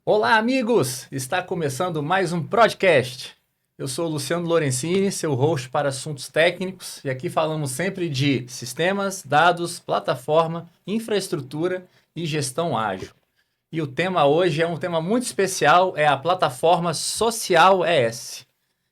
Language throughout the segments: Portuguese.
Olá, amigos! Está começando mais um podcast. Eu sou o Luciano Lorenzini, seu host para assuntos técnicos, e aqui falamos sempre de sistemas, dados, plataforma, infraestrutura e gestão ágil. E o tema hoje é um tema muito especial, é a plataforma Social ES.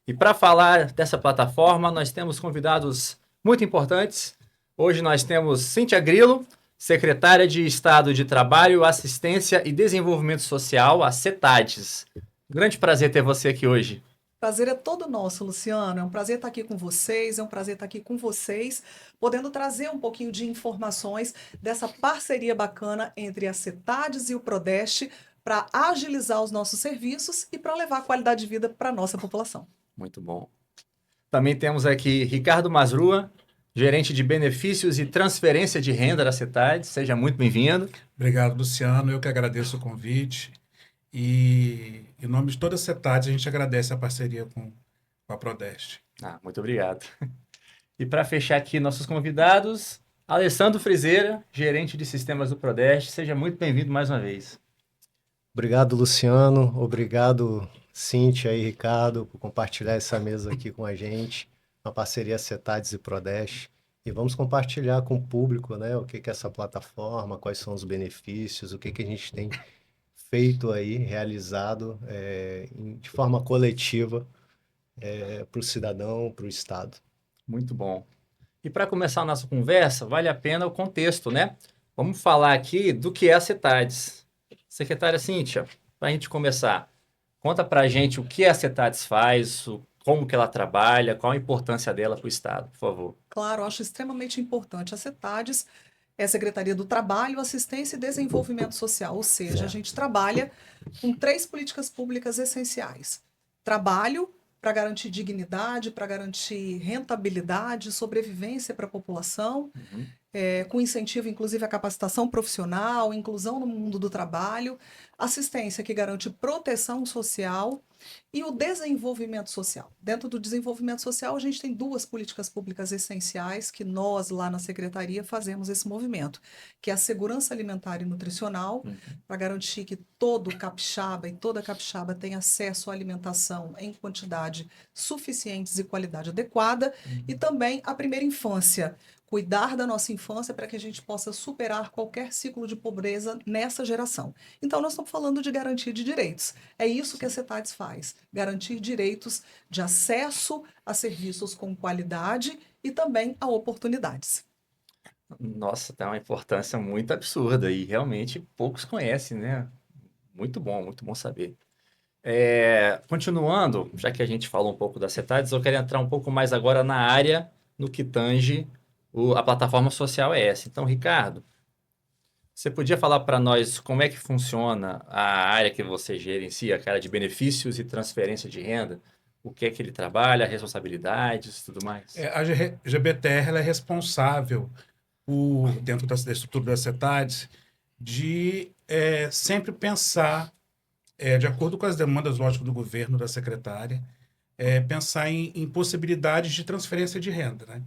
E para falar dessa plataforma, nós temos convidados muito importantes. Hoje nós temos Cíntia Grilo, secretária de Estado de Trabalho, Assistência e Desenvolvimento Social, a CETADES. Grande prazer ter você aqui hoje. Prazer é todo nosso, Luciano. É um prazer estar aqui com vocês, é um prazer estar aqui com vocês, podendo trazer um pouquinho de informações dessa parceria bacana entre a CETADES e o Prodeste para agilizar os nossos serviços e para levar qualidade de vida para a nossa população. Muito bom. Também temos aqui Ricardo Masrua, gerente de benefícios e transferência de renda da CETADES. Seja muito bem-vindo. Obrigado, Luciano. Eu que agradeço o convite. E em nome de toda a CETAD, a gente agradece a parceria com a Prodeste. Muito obrigado. E para fechar aqui nossos convidados, Alessandro Frizeira, gerente de sistemas do Prodeste. Seja muito bem-vindo mais uma vez. Obrigado, Luciano. Obrigado, Cíntia e Ricardo, por compartilhar essa mesa aqui com a gente, uma parceria CETADES e Prodeste. E vamos compartilhar com o público, né, o que que é essa plataforma, quais são os benefícios, o que que a gente tem feito aí, realizado de forma coletiva para o cidadão, para o Estado. Muito bom. E para começar a nossa conversa, vale a pena o contexto, né? Vamos falar aqui do que é a CETADES. Secretária Cíntia, para a gente começar, conta para a gente o que a CETADES faz, como que ela trabalha, qual a importância dela para o Estado, por favor. Claro, eu acho extremamente importante. A CETADES é a Secretaria do Trabalho, Assistência e Desenvolvimento Social, ou seja, a Certo. gente trabalha com três políticas públicas essenciais: trabalho, para garantir dignidade, para garantir rentabilidade, sobrevivência para a população, Uhum. com incentivo, inclusive, à capacitação profissional, inclusão no mundo do trabalho, assistência que garante proteção social e o desenvolvimento social. Dentro do desenvolvimento social, a gente tem duas políticas públicas essenciais que nós, lá na Secretaria, fazemos esse movimento, que é a segurança alimentar e nutricional, Uhum. para garantir que todo capixaba e toda capixaba tenha acesso à alimentação em quantidade suficientes e qualidade adequada, e Uhum. também a primeira infância, cuidar da nossa infância para que a gente possa superar qualquer ciclo de pobreza nessa geração. Então, nós estamos falando de garantia de direitos. É isso que a Sim. CETADES faz: garantir direitos de acesso a serviços com qualidade e também a oportunidades. Nossa, tem uma importância muito absurda e realmente poucos conhecem, né? Muito bom saber. Continuando, já que a gente falou um pouco da CETADES, eu quero entrar um pouco mais agora na área no que tange a plataforma social ES. Então, Ricardo, você podia falar para nós como é que funciona a área que você gerencia, a área de benefícios e transferência de renda? O que é que ele trabalha, responsabilidades e tudo mais? A GBTR ela é responsável, dentro da estrutura da CETAD, de sempre pensar, de acordo com as demandas, lógico, do governo, da secretária, pensar em possibilidades de transferência de renda, né?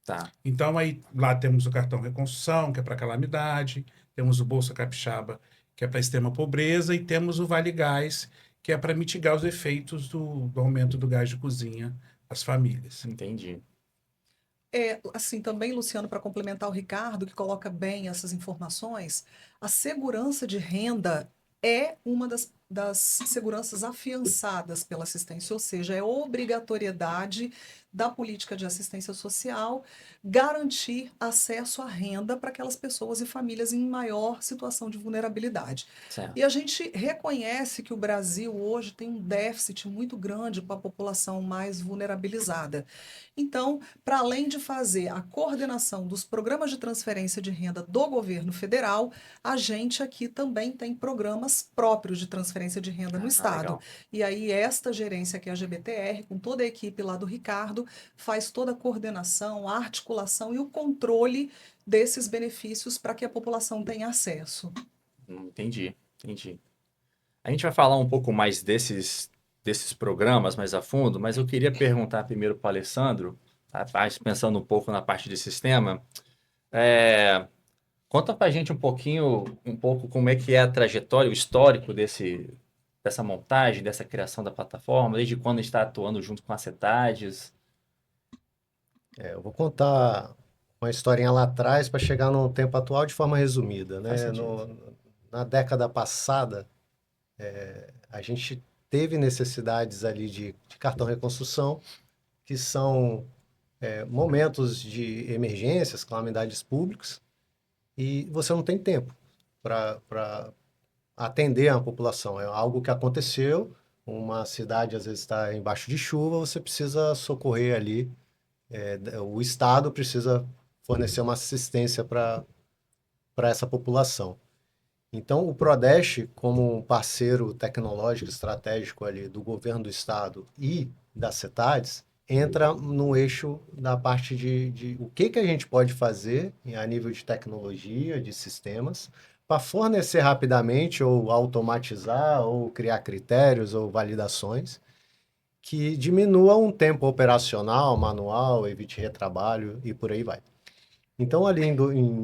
Tá. Então, aí lá temos o cartão Reconstrução, que é para calamidade, temos o Bolsa Capixaba, que é para extrema pobreza, e temos o Vale Gás, que é para mitigar os efeitos do aumento do gás de cozinha às famílias. Entendi. Assim, também, Luciano, para complementar o Ricardo, que coloca bem essas informações, a segurança de renda é uma das seguranças afiançadas pela assistência, ou seja, é obrigatoriedade da política de assistência social garantir acesso à renda para aquelas pessoas e famílias em maior situação de vulnerabilidade. Certo. E a gente reconhece que o Brasil hoje tem um déficit muito grande com a população mais vulnerabilizada. Então, para além de fazer a coordenação dos programas de transferência de renda do governo federal, a gente aqui também tem programas próprios de transferência de renda no Estado. Legal. E aí, esta gerência, que é a GBTR, com toda a equipe lá do Ricardo, faz toda a coordenação, a articulação e o controle desses benefícios para que a população tenha acesso. Entendi. A gente vai falar um pouco mais desses programas mais a fundo, mas eu queria perguntar primeiro para o Alessandro, tá? Pensando um pouco na parte de sistema, conta para a gente um pouco como é que é a trajetória, o histórico dessa montagem, dessa criação da plataforma? Desde quando a gente está atuando junto com a CETADES? Eu vou contar uma historinha lá atrás para chegar no tempo atual de forma resumida, Faz né? sentido. Na década passada, a gente teve necessidades ali de cartão reconstrução, que são momentos de emergências, calamidades públicas, e você não tem tempo para atender a população. É algo que aconteceu, uma cidade às vezes está embaixo de chuva, você precisa socorrer ali, o Estado precisa fornecer uma assistência para essa população. Então, o Prodeste, como um parceiro tecnológico estratégico ali do governo do estado e da CETADES, entra no eixo da parte de o que a gente pode fazer a nível de tecnologia, de sistemas, para fornecer rapidamente ou automatizar ou criar critérios ou validações que diminua um tempo operacional, manual, evite retrabalho e por aí vai. Então, ali em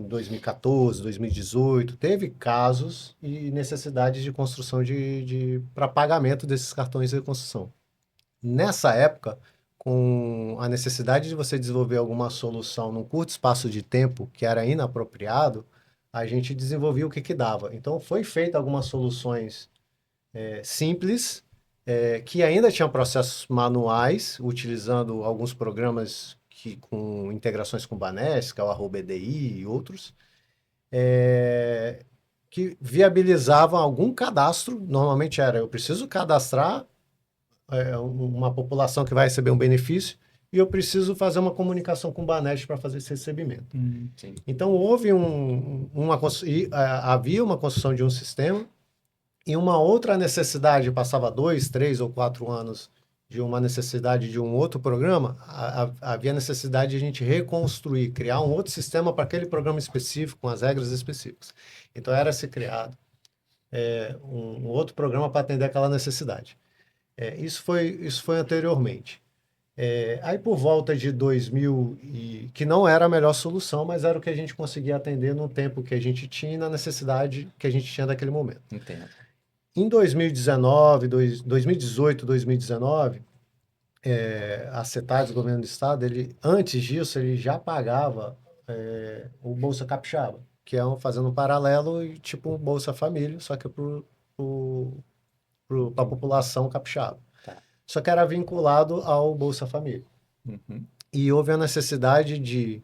2014, 2018, teve casos e necessidades de construção para pagamento desses cartões de reconstrução. Nessa época, com a necessidade de você desenvolver alguma solução num curto espaço de tempo que era inapropriado, a gente desenvolvia o que dava. Então, foi feita algumas soluções simples, que ainda tinham processos manuais, utilizando alguns programas com integrações com o Banesca, o Arroba EDI e outros, que viabilizavam algum cadastro. Normalmente era, eu preciso cadastrar uma população que vai receber um benefício e eu preciso fazer uma comunicação com o Banesca para fazer esse recebimento. Sim. Então, houve havia uma construção de um sistema e uma outra necessidade, passava 2, 3 ou 4 anos de uma necessidade de um outro programa, havia necessidade de a gente reconstruir, criar um outro sistema para aquele programa específico, com as regras específicas. Então, era-se criado um outro programa para atender aquela necessidade. Isso foi anteriormente. Aí, por volta de 2000, que não era a melhor solução, mas era o que a gente conseguia atender no tempo que a gente tinha e na necessidade que a gente tinha naquele momento. Entendo. Em 2019, 2018, 2019, a CETADES, o governo do estado, antes disso, ele já pagava o Bolsa Capixaba, que fazendo um paralelo, tipo um Bolsa Família, só que para a população capixaba. Tá. Só que era vinculado ao Bolsa Família. Uhum. E houve a necessidade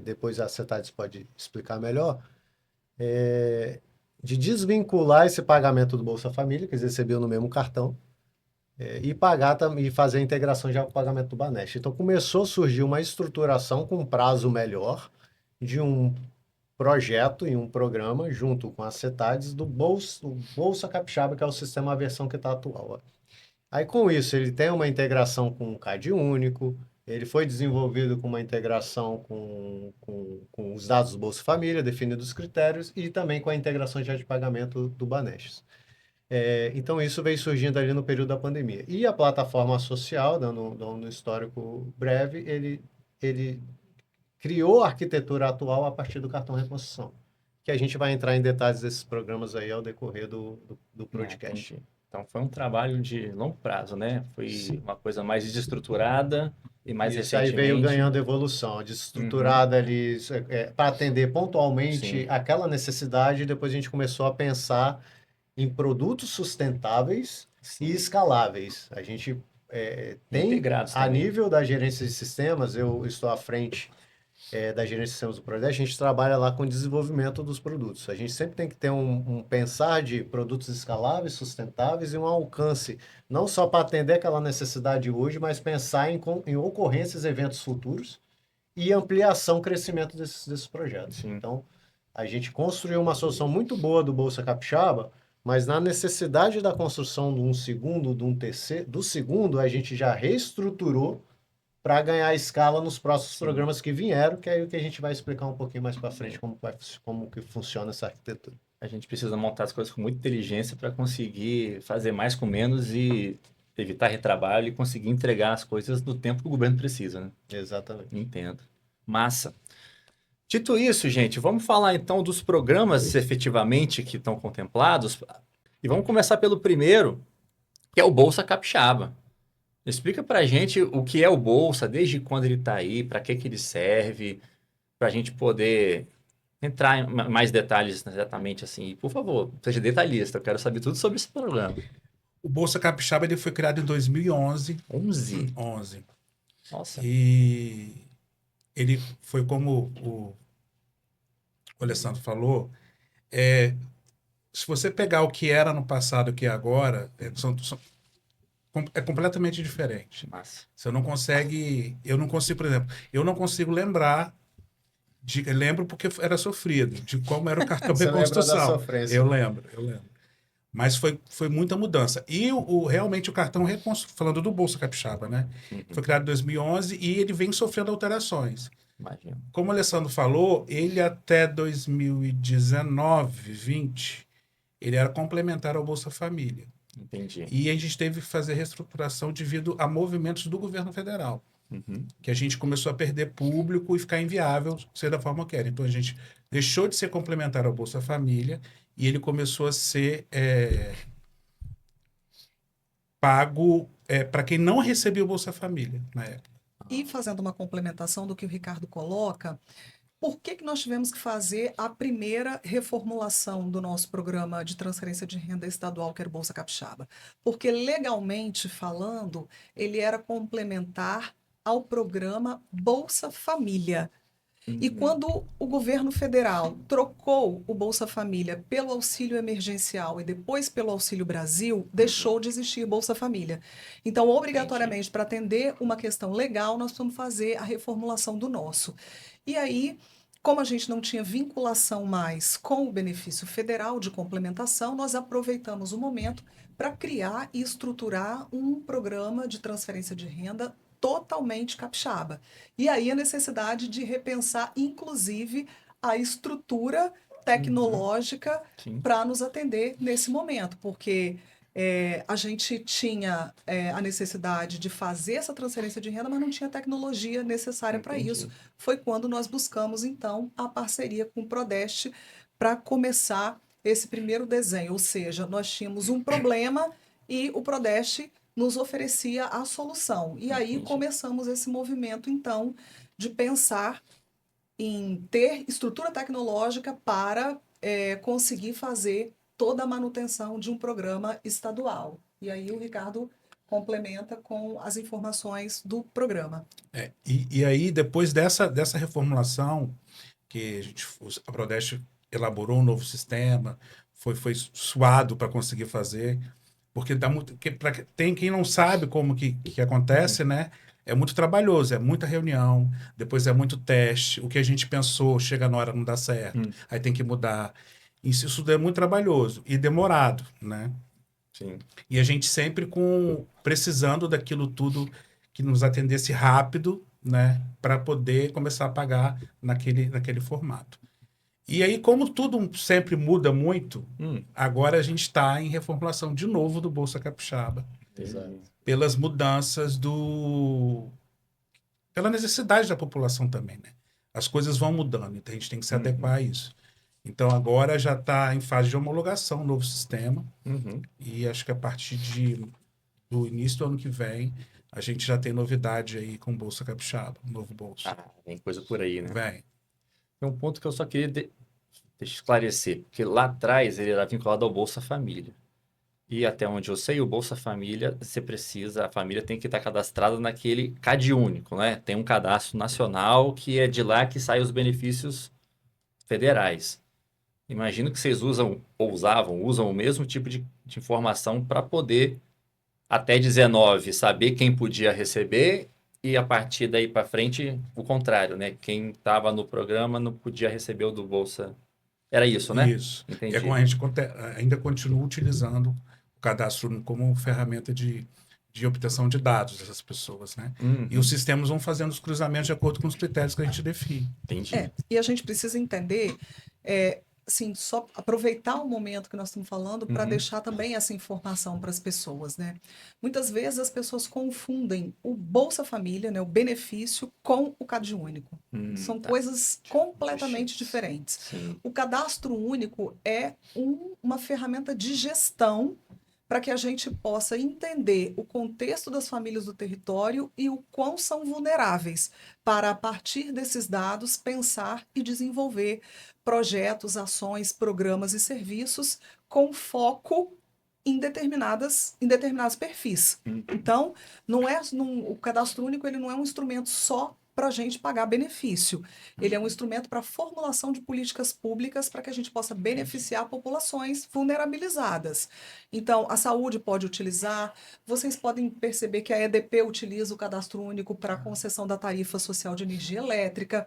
depois a CETADES pode explicar melhor, de desvincular esse pagamento do Bolsa Família, que eles recebiam no mesmo cartão, e pagar e fazer a integração já com o pagamento do Banesca. Então começou a surgir uma estruturação com um prazo melhor de um projeto e um programa junto com a CETADES do Bolsa Capixaba, que é o sistema, a versão que está atual. Aí com isso ele tem uma integração com o CAD único, ele foi desenvolvido com uma integração com os dados do Bolsa Família, definindo os critérios, e também com a integração já de pagamento do Banesca. Então, isso veio surgindo ali no período da pandemia. E a plataforma social, dando um histórico breve, ele criou a arquitetura atual a partir do cartão reconstrução, que a gente vai entrar em detalhes desses programas aí ao decorrer do podcast. Então, foi um trabalho de longo prazo, né? Foi uma coisa mais desestruturada e mais Isso recentemente... aí veio ganhando evolução, a desestruturada ali, para atender pontualmente aquela necessidade, e depois a gente começou a pensar em produtos sustentáveis e escaláveis. A gente tem, integrados a também. nível da gerência de sistemas, eu estou à frente da gerência de sistemas do Prodeste, a gente trabalha lá com o desenvolvimento dos produtos. A gente sempre tem que ter um pensar de produtos escaláveis, sustentáveis e um alcance, não só para atender aquela necessidade hoje, mas pensar em ocorrências, eventos futuros e ampliação, crescimento desses projetos. Sim. Então, a gente construiu uma solução muito boa do Bolsa Capixaba, mas na necessidade da construção de um segundo, de um terceiro, do segundo, a gente já reestruturou para ganhar escala nos próximos programas que vieram, que é o que a gente vai explicar um pouquinho mais para frente, como que funciona essa arquitetura. A gente precisa montar as coisas com muita inteligência para conseguir fazer mais com menos e evitar retrabalho e conseguir entregar as coisas no tempo que o governo precisa, né? Exatamente. Entendo. Massa. Dito isso, gente, vamos falar então dos programas efetivamente que estão contemplados. E vamos começar pelo primeiro, que é o Bolsa Capixaba. Explica pra gente o que é o Bolsa, desde quando ele está aí, para que ele serve, para a gente poder entrar em mais detalhes exatamente assim. E, por favor, seja detalhista, eu quero saber tudo sobre esse programa. O Bolsa Capixaba ele foi criado em 2011. 11. Nossa. E ele foi como o Alessandro falou, se você pegar o que era no passado e o que é agora, é completamente diferente. Massa. Você não consegue, eu não consigo, por exemplo, eu não consigo lembrar lembro porque era sofrido, de como era o cartão de Você lembra da reconstrução. sofrência. Eu lembro. Mas foi muita mudança. E realmente o cartão, falando do Bolsa Capixaba, né? Foi criado em 2011 e ele vem sofrendo alterações. Imagina. Como o Alessandro falou, ele até 2019, 20, ele era complementar ao Bolsa Família. Entendi. E a gente teve que fazer reestruturação devido a movimentos do governo federal. Que a gente começou a perder público e ficar inviável ser da forma que era. Então a gente deixou de ser complementar ao Bolsa Família e ele começou a ser pago para quem não recebia o Bolsa Família na época. E fazendo uma complementação do que o Ricardo coloca, por que nós tivemos que fazer a primeira reformulação do nosso programa de transferência de renda estadual, que era o Bolsa Capixaba? Porque, legalmente falando, ele era complementar ao programa Bolsa Família. E quando o governo federal trocou o Bolsa Família pelo auxílio emergencial e depois pelo Auxílio Brasil, deixou de existir Bolsa Família. Então, obrigatoriamente, para atender uma questão legal, nós precisamos fazer a reformulação do nosso. E aí, como a gente não tinha vinculação mais com o benefício federal de complementação, nós aproveitamos o momento para criar e estruturar um programa de transferência de renda totalmente capixaba. E aí a necessidade de repensar, inclusive, a estrutura tecnológica para nos atender nesse momento, porque a gente tinha a necessidade de fazer essa transferência de renda, mas não tinha tecnologia necessária para isso. Foi quando nós buscamos, então, a parceria com o Prodeste para começar esse primeiro desenho, ou seja, nós tínhamos um problema e o Prodeste nos oferecia a solução. E aí começamos esse movimento, então, de pensar em ter estrutura tecnológica para conseguir fazer toda a manutenção de um programa estadual. E aí o Ricardo complementa com as informações do programa. E aí, depois dessa reformulação, que a Prodeste elaborou um novo sistema, foi suado para conseguir fazer, porque dá muito, tem quem não sabe como que acontece, né? É muito trabalhoso, é muita reunião, depois é muito teste, o que a gente pensou, chega na hora, não dá certo, aí tem que mudar. Isso é muito trabalhoso e demorado, né? Sim. E a gente sempre precisando daquilo tudo que nos atendesse rápido, né? Para poder começar a pagar naquele formato. E aí, como tudo sempre muda muito, agora a gente está em reformulação de novo do Bolsa Capixaba. Exato. Pelas mudanças pela necessidade da população também, né? As coisas vão mudando, então a gente tem que se adequar a isso. Então, agora já está em fase de homologação o novo sistema. E acho que a partir do início do ano que vem, a gente já tem novidade aí com o Bolsa Capixaba, o novo Bolsa. Tem coisa por aí, né? Vem. Tem um ponto que eu só queria esclarecer, porque lá atrás ele era vinculado ao Bolsa Família. E até onde eu sei, o Bolsa Família, a família tem que estar cadastrada naquele CadÚnico, né? Tem um cadastro nacional que é de lá que saem os benefícios federais. Imagino que vocês usam o mesmo tipo de informação para poder, até 19, saber quem podia receber e a partir daí para frente, o contrário, né? Quem estava no programa não podia receber o do Bolsa. Era isso, né? Isso. Entendi. É como a gente ainda continua utilizando o cadastro como ferramenta de obtenção de dados dessas pessoas, né? E os sistemas vão fazendo os cruzamentos de acordo com os critérios que a gente define. Entendi. E a gente precisa entender assim, só aproveitar o momento que nós estamos falando para Uhum. deixar também essa informação para as pessoas, né? Muitas vezes as pessoas confundem o Bolsa Família, né, o benefício, com o Cade Único. São Tá. coisas completamente Distintos. diferentes. Sim. O cadastro único é uma ferramenta de gestão para que a gente possa entender o contexto das famílias do território e o quão são vulneráveis, para, a partir desses dados, pensar e desenvolver projetos, ações, programas e serviços com foco em determinados perfis. Então, o cadastro único ele não é um instrumento só para a gente pagar benefício. Ele é um instrumento para a formulação de políticas públicas para que a gente possa beneficiar populações vulnerabilizadas. Então, a saúde pode utilizar, vocês podem perceber que a EDP utiliza o cadastro único para a concessão da tarifa social de energia elétrica.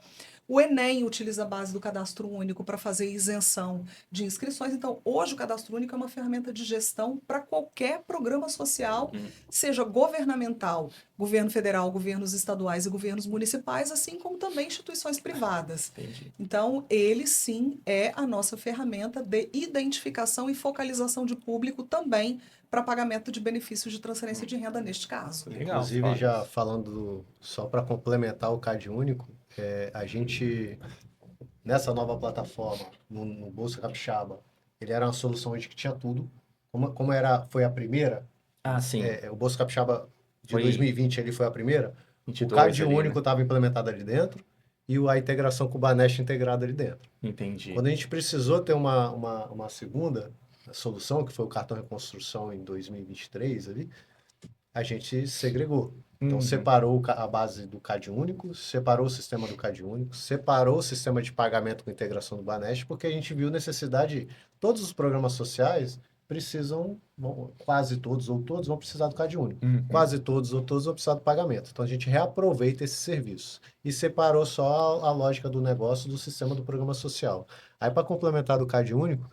O Enem utiliza a base do cadastro único para fazer isenção de inscrições. Então, hoje o cadastro único é uma ferramenta de gestão para qualquer programa social, seja governamental, governo federal, governos estaduais e governos municipais, assim como também instituições privadas. Entendi. Então, ele sim é a nossa ferramenta de identificação e focalização de público também para pagamento de benefícios de transferência de renda neste caso. Legal. Inclusive, Fala. já falando, só para complementar o Cade Único, a gente, nessa nova plataforma, no Bolsa Capixaba, ele era uma solução hoje que tinha tudo. Como foi a primeira, Ah, sim. o Bolsa Capixaba de Foi 2020 ele foi a primeira, o 22 Cade ali, Único né? estava implementado ali dentro e a integração com o Banesh integrada ali dentro. Entendi. Quando a gente precisou ter uma segunda solução, que foi o cartão reconstrução em 2023 ali, a gente segregou. Então, separou a base do Cade Único, separou o sistema do Cade Único, separou o sistema de pagamento com integração do Banesh, porque a gente viu necessidade. Todos os programas sociais precisam, quase todos ou todos vão precisar do Cade Único. Quase todos ou todos vão precisar do pagamento. Então, a gente reaproveita esses serviços e separou só a lógica do negócio do sistema do programa social. Aí, para complementar do Cade Único,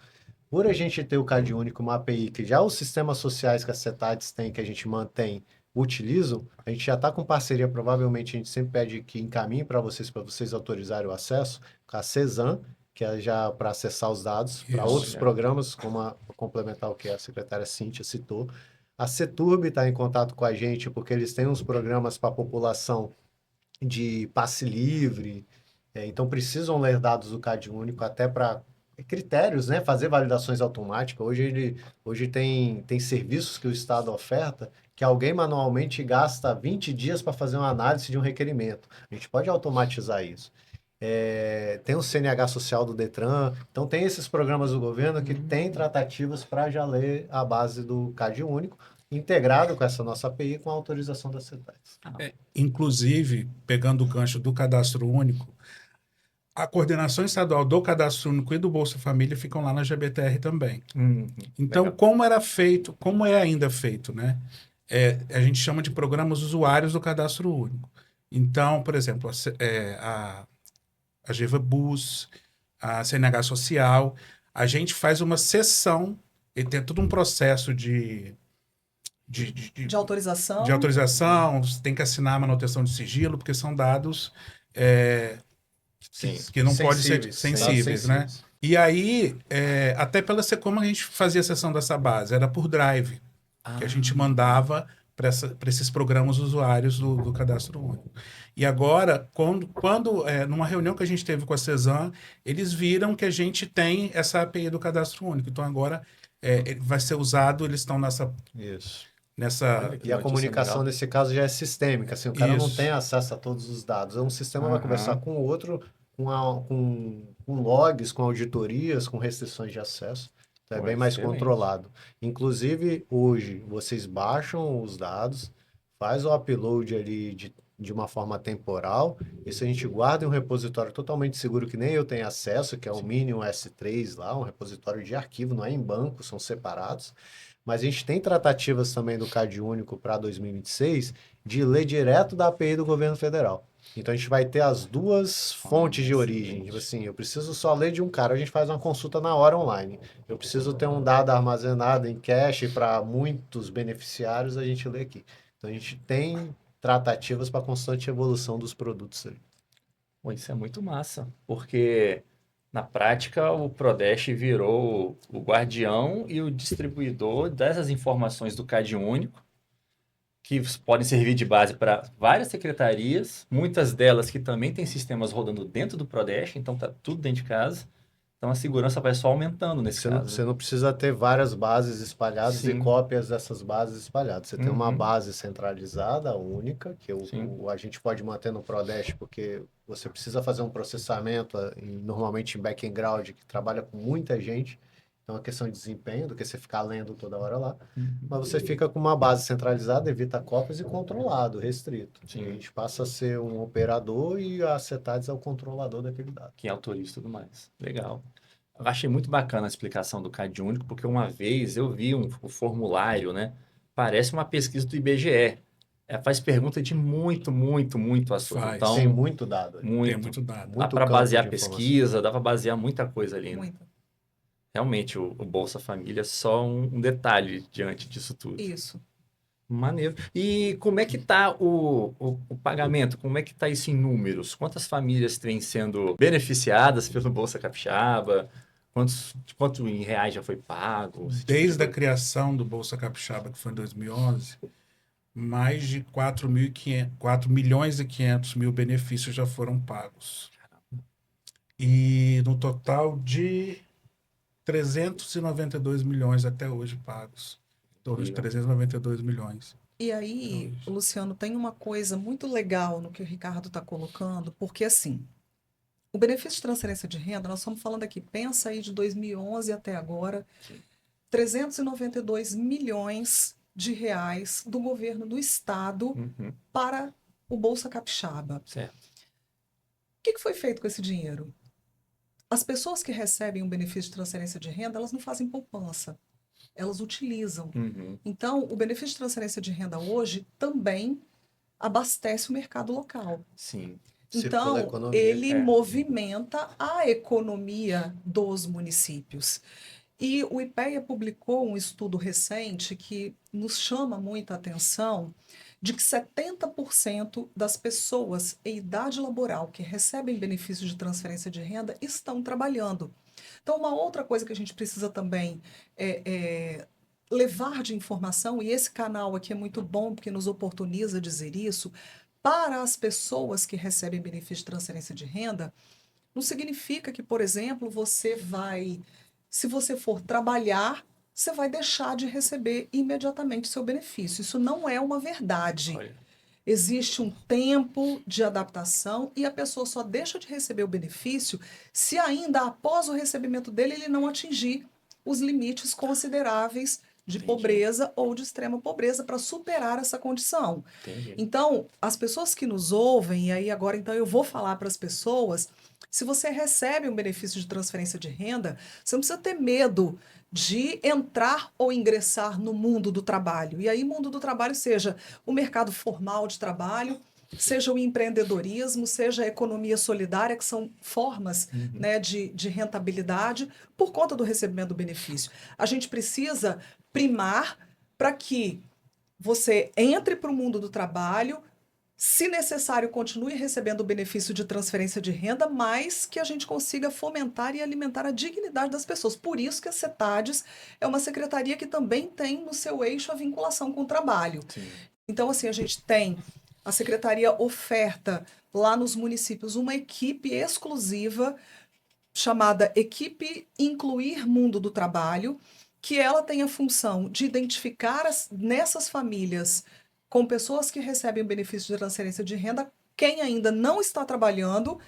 por a gente ter o Cade Único, uma API que já os sistemas sociais que as CETADs têm, que a gente mantém, utilizam, a gente já está com parceria, provavelmente a gente sempre pede que encaminhe para vocês autorizarem o acesso, com a CESAM, que é já para acessar os dados, para Isso. outros programas, como complementar o que a secretária Cíntia citou. A CETURB está em contato com a gente, porque eles têm uns programas para a população de passe livre, então precisam ler dados do Cade Único até para critérios, né? Fazer validações automáticas. Hoje tem serviços que o Estado oferta que alguém manualmente gasta 20 dias para fazer uma análise de um requerimento. A gente pode automatizar isso. Tem o CNH social do Detran, então tem esses programas do governo que tem tratativas para já ler a base do Cade Único, integrado com essa nossa API com a autorização da CETES. Inclusive, pegando o gancho do cadastro único, a coordenação estadual do cadastro único e do Bolsa Família ficam lá na GBTR também. Então, Legal. como era feito, como é ainda feito, né? A gente chama de programas usuários do cadastro único. Então, por exemplo, a GevaBus, a CNH Social, a gente faz uma sessão e tem todo um processo de autorização. de autorização, você tem que assinar a manutenção de sigilo, porque são dados Sim. que não podem ser Dados sensíveis, né? E aí, até como a gente fazia a sessão dessa base, era por drive, que a gente mandava para esses programas usuários do cadastro único. E agora, numa reunião que a gente teve com a CESAM, eles viram que a gente tem essa API do cadastro único. Então agora vai ser usado, eles estão Isso. nessa E a comunicação legal. nesse caso já é sistêmica, assim, o cara não Isso. tem acesso a todos os dados. Um sistema vai Aham. conversar com o outro, com logs, com auditorias, com restrições de acesso. Então é Pô, bem mais excelente. controlado. Inclusive, hoje, vocês baixam os dados, faz o upload ali de uma forma temporal, isso a gente guarda em um repositório totalmente seguro que nem eu tenho acesso, que é o Minium S3 lá, um repositório de arquivo, não é em banco, são separados. Mas a gente tem tratativas também do Cade Único para 2026 de ler direto da API do governo federal. Então a gente vai ter as duas fontes de origem. Tipo assim, eu preciso só ler de um cara, a gente faz uma consulta na hora online. Eu preciso ter um dado armazenado em cache para muitos beneficiários, a gente lê aqui. Então a gente tem tratativas para constante evolução dos produtos ali. Pô, isso é muito massa, porque Na prática, o Prodeste virou o guardião e o distribuidor dessas informações do Cade Único, que podem servir de base para várias secretarias, muitas delas que também têm sistemas rodando dentro do Prodeste, então está tudo dentro de casa. Então a segurança vai só aumentando nesse caso. Você não precisa ter várias bases espalhadas e Sim. cópias dessas bases espalhadas. Você tem uma Uhum. base centralizada, única, que Sim. a gente pode manter no Prodeste, porque você precisa fazer um processamento, normalmente em background, que trabalha com muita gente. Então é uma questão de desempenho, do que você ficar lendo toda hora lá. Mas você fica com uma base centralizada, evita cópias e controlado, restrito. Sim. E a gente passa a ser um operador e a CETADES é o controlador daquele dado. Quem autoriza e tudo mais. Legal. Eu achei muito bacana a explicação do Cade Único, porque uma vez eu vi o formulário, né? Parece uma pesquisa do IBGE. Faz pergunta de muito assunto. Faz. Então, Tem muito dado ali. Tem muito. muito dado. Dá muito para campo basear de informação. pesquisa, dá para basear muita coisa ali, né? Muito. Realmente, o Bolsa Família é só um detalhe diante disso tudo. Isso. Maneiro. E como é que tá o pagamento? Como é que tá isso em números? Quantas famílias vêm sendo beneficiadas pelo Bolsa Capixaba? Quanto em reais já foi pago? Esse tipo de Desde a coisa. criação do Bolsa Capixaba, que foi em 2011, mais de 4.500.000 benefícios já foram pagos. E no total de 392 milhões até hoje pagos. Em torno de Legal. 392 milhões. E aí, Luciano, tem uma coisa muito legal no que o Ricardo está colocando, porque assim, o benefício de transferência de renda, nós estamos falando aqui, pensa aí de 2011 até agora, 392 milhões de reais do governo do estado Uhum, para o Bolsa Capixaba. certo. O que foi feito com esse dinheiro? As pessoas que recebem o benefício de transferência de renda, elas não fazem poupança, elas utilizam. Uhum, Então, o benefício de transferência de renda hoje também abastece o mercado local. sim. Circula a Então, economia. ele É. movimenta a economia dos municípios. E o IPEA publicou um estudo recente que nos chama muita atenção de que 70% das pessoas em idade laboral que recebem benefícios de transferência de renda estão trabalhando. Então, uma outra coisa que a gente precisa também levar de informação, e esse canal aqui é muito bom porque nos oportuniza dizer isso, para as pessoas que recebem benefício de transferência de renda, não significa que, por exemplo, se você for trabalhar, você vai deixar de receber imediatamente seu benefício. Isso não é uma verdade. Olha, Existe um tempo de adaptação e a pessoa só deixa de receber o benefício se ainda após o recebimento dele ele não atingir os limites consideráveis de Entendi. pobreza ou de extrema pobreza para superar essa condição. entendi. Então, as pessoas que nos ouvem, e aí agora então eu vou falar para as pessoas, se você recebe um benefício de transferência de renda, você não precisa ter medo de entrar ou ingressar no mundo do trabalho. E aí, mundo do trabalho seja o mercado formal de trabalho, seja o empreendedorismo, seja a economia solidária, que são formas né, de rentabilidade por conta do recebimento do benefício. A gente precisa primar para que você entre para o mundo do trabalho, se necessário, continue recebendo o benefício de transferência de renda, mas que a gente consiga fomentar e alimentar a dignidade das pessoas. Por isso que a CETADES é uma secretaria que também tem no seu eixo a vinculação com o trabalho. Sim. Então, assim, a gente tem, a secretaria oferta lá nos municípios uma equipe exclusiva chamada Equipe Incluir Mundo do Trabalho, que ela tem a função de identificar nessas famílias com pessoas que recebem o benefício de transferência de renda, quem ainda não está trabalhando,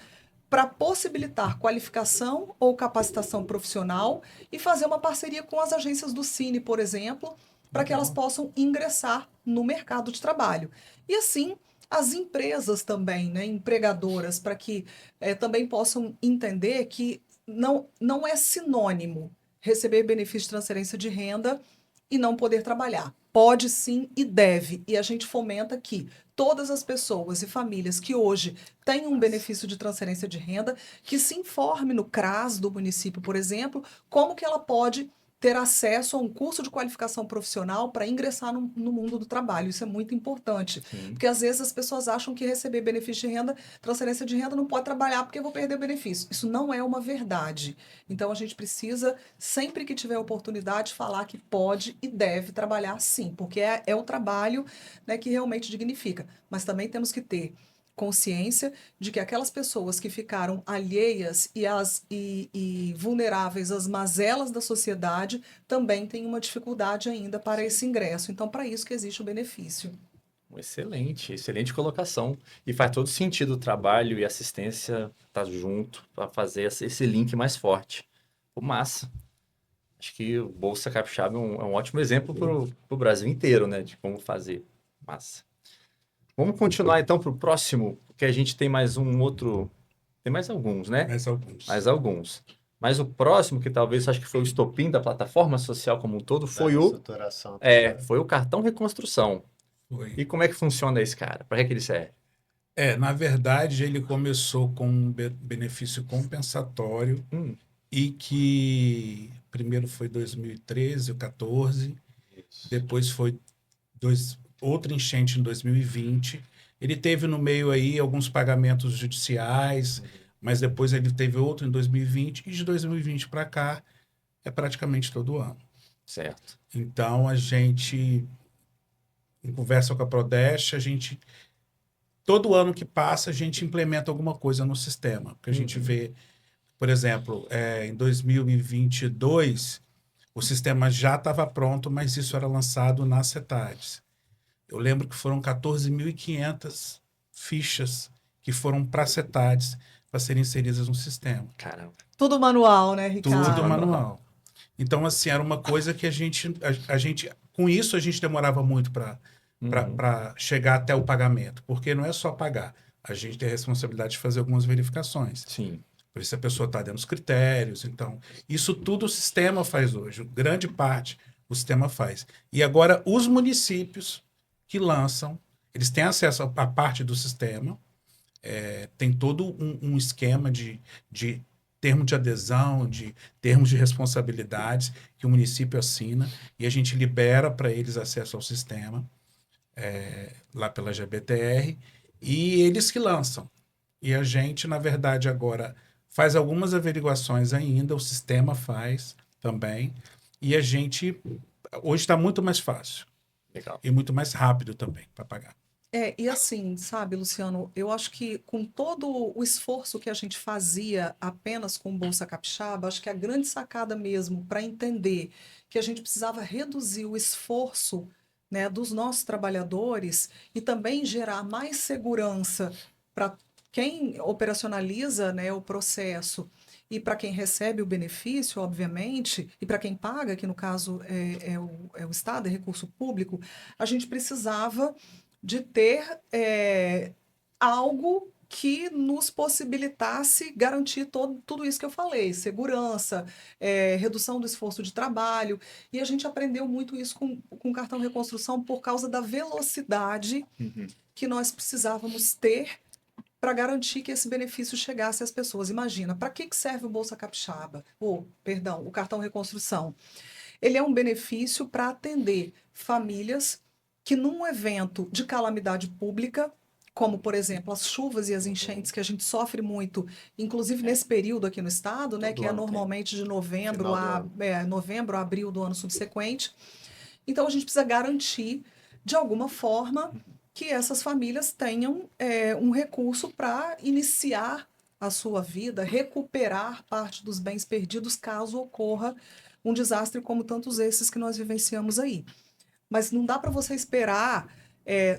para possibilitar qualificação ou capacitação profissional e fazer uma parceria com as agências do Cine, por exemplo, para que elas possam ingressar no mercado de trabalho. E assim, as empresas também, né, empregadoras, para que também possam entender que não é sinônimo receber benefício de transferência de renda e não poder trabalhar. Pode sim e deve. E a gente fomenta que todas as pessoas e famílias que hoje têm um benefício de transferência de renda, que se informe no CRAS do município, por exemplo, como que ela pode ter acesso a um curso de qualificação profissional para ingressar no mundo do trabalho. Isso é muito importante, Sim. porque às vezes as pessoas acham que receber benefício de renda, transferência de renda, não pode trabalhar porque eu vou perder o benefício. Isso não é uma verdade. Então a gente precisa, sempre que tiver oportunidade, falar que pode e deve trabalhar sim, porque é o trabalho, né, que realmente dignifica. Mas também temos que ter consciência de que aquelas pessoas que ficaram alheias e vulneráveis às mazelas da sociedade também têm uma dificuldade ainda para esse ingresso. Então, para isso que existe o benefício. Excelente colocação. E faz todo sentido o trabalho e assistência estar junto para fazer esse link mais forte. Pô, massa. Acho que o Bolsa Capixaba é um ótimo exemplo para o Brasil inteiro, né? De como fazer. Massa. Vamos continuar então para o próximo, porque a gente tem mais um outro. Tem mais alguns, né? Mais alguns. Mais alguns. Mas o próximo, que talvez acho que foi o estopim da plataforma social como um todo, foi estruturação também. foi o cartão reconstrução. Foi. E como é que funciona esse cara? Para que ele serve? Na verdade, ele começou com um benefício compensatório Hum, e que primeiro foi 2013 ou 14, Isso. depois foi outra enchente em 2020. Ele teve no meio aí alguns pagamentos judiciais, mas depois ele teve outro em 2020 e de 2020 para cá é praticamente todo ano. certo. Então a gente, em conversa com a Prodeste, todo ano que passa a gente implementa alguma coisa no sistema, porque a gente vê, por exemplo, em 2022 o sistema já estava pronto, mas isso era lançado na CETADES. Eu lembro que foram 14.500 fichas que foram para a CETADES para serem inseridas no sistema. Caramba. Tudo manual, né, Ricardo? Tudo manual. Então, assim, era uma coisa que a gente com isso a gente demorava muito para chegar até o pagamento, porque não é só pagar, a gente tem a responsabilidade de fazer algumas verificações. Sim. Por isso a pessoa está dentro dos critérios. Então, isso tudo o sistema faz hoje. Grande parte o sistema faz. E agora, os municípios que lançam, eles têm acesso à parte do sistema, tem todo um esquema de termo de adesão, de termos de responsabilidades que o município assina e a gente libera para eles acesso ao sistema, lá pela GBTR, e eles que lançam. E a gente, na verdade, agora faz algumas averiguações ainda, o sistema faz também, e a gente hoje está muito mais fácil. Legal. E muito mais rápido também para pagar. E assim, sabe, Luciano, eu acho que com todo o esforço que a gente fazia apenas com o Bolsa Capixaba, acho que a grande sacada mesmo para entender que a gente precisava reduzir o esforço, né, dos nossos trabalhadores e também gerar mais segurança para quem operacionaliza, né, o processo e para quem recebe o benefício, obviamente, e para quem paga, que no caso é o Estado, é recurso público, a gente precisava de ter algo que nos possibilitasse garantir tudo isso que eu falei, segurança, redução do esforço de trabalho, e a gente aprendeu muito isso com o cartão reconstrução por causa da velocidade que nós precisávamos ter para garantir que esse benefício chegasse às pessoas. Imagina, para que serve o Bolsa Capixaba? O cartão reconstrução. Ele é um benefício para atender famílias que num evento de calamidade pública, como, por exemplo, as chuvas e as enchentes que a gente sofre muito, inclusive nesse período aqui no estado, né, Todo que é ano normalmente de novembro Final do novembro a abril do ano subsequente. Então, a gente precisa garantir, de alguma forma, que essas famílias tenham um recurso para iniciar a sua vida, recuperar parte dos bens perdidos caso ocorra um desastre como tantos esses que nós vivenciamos aí. Mas não dá para você esperar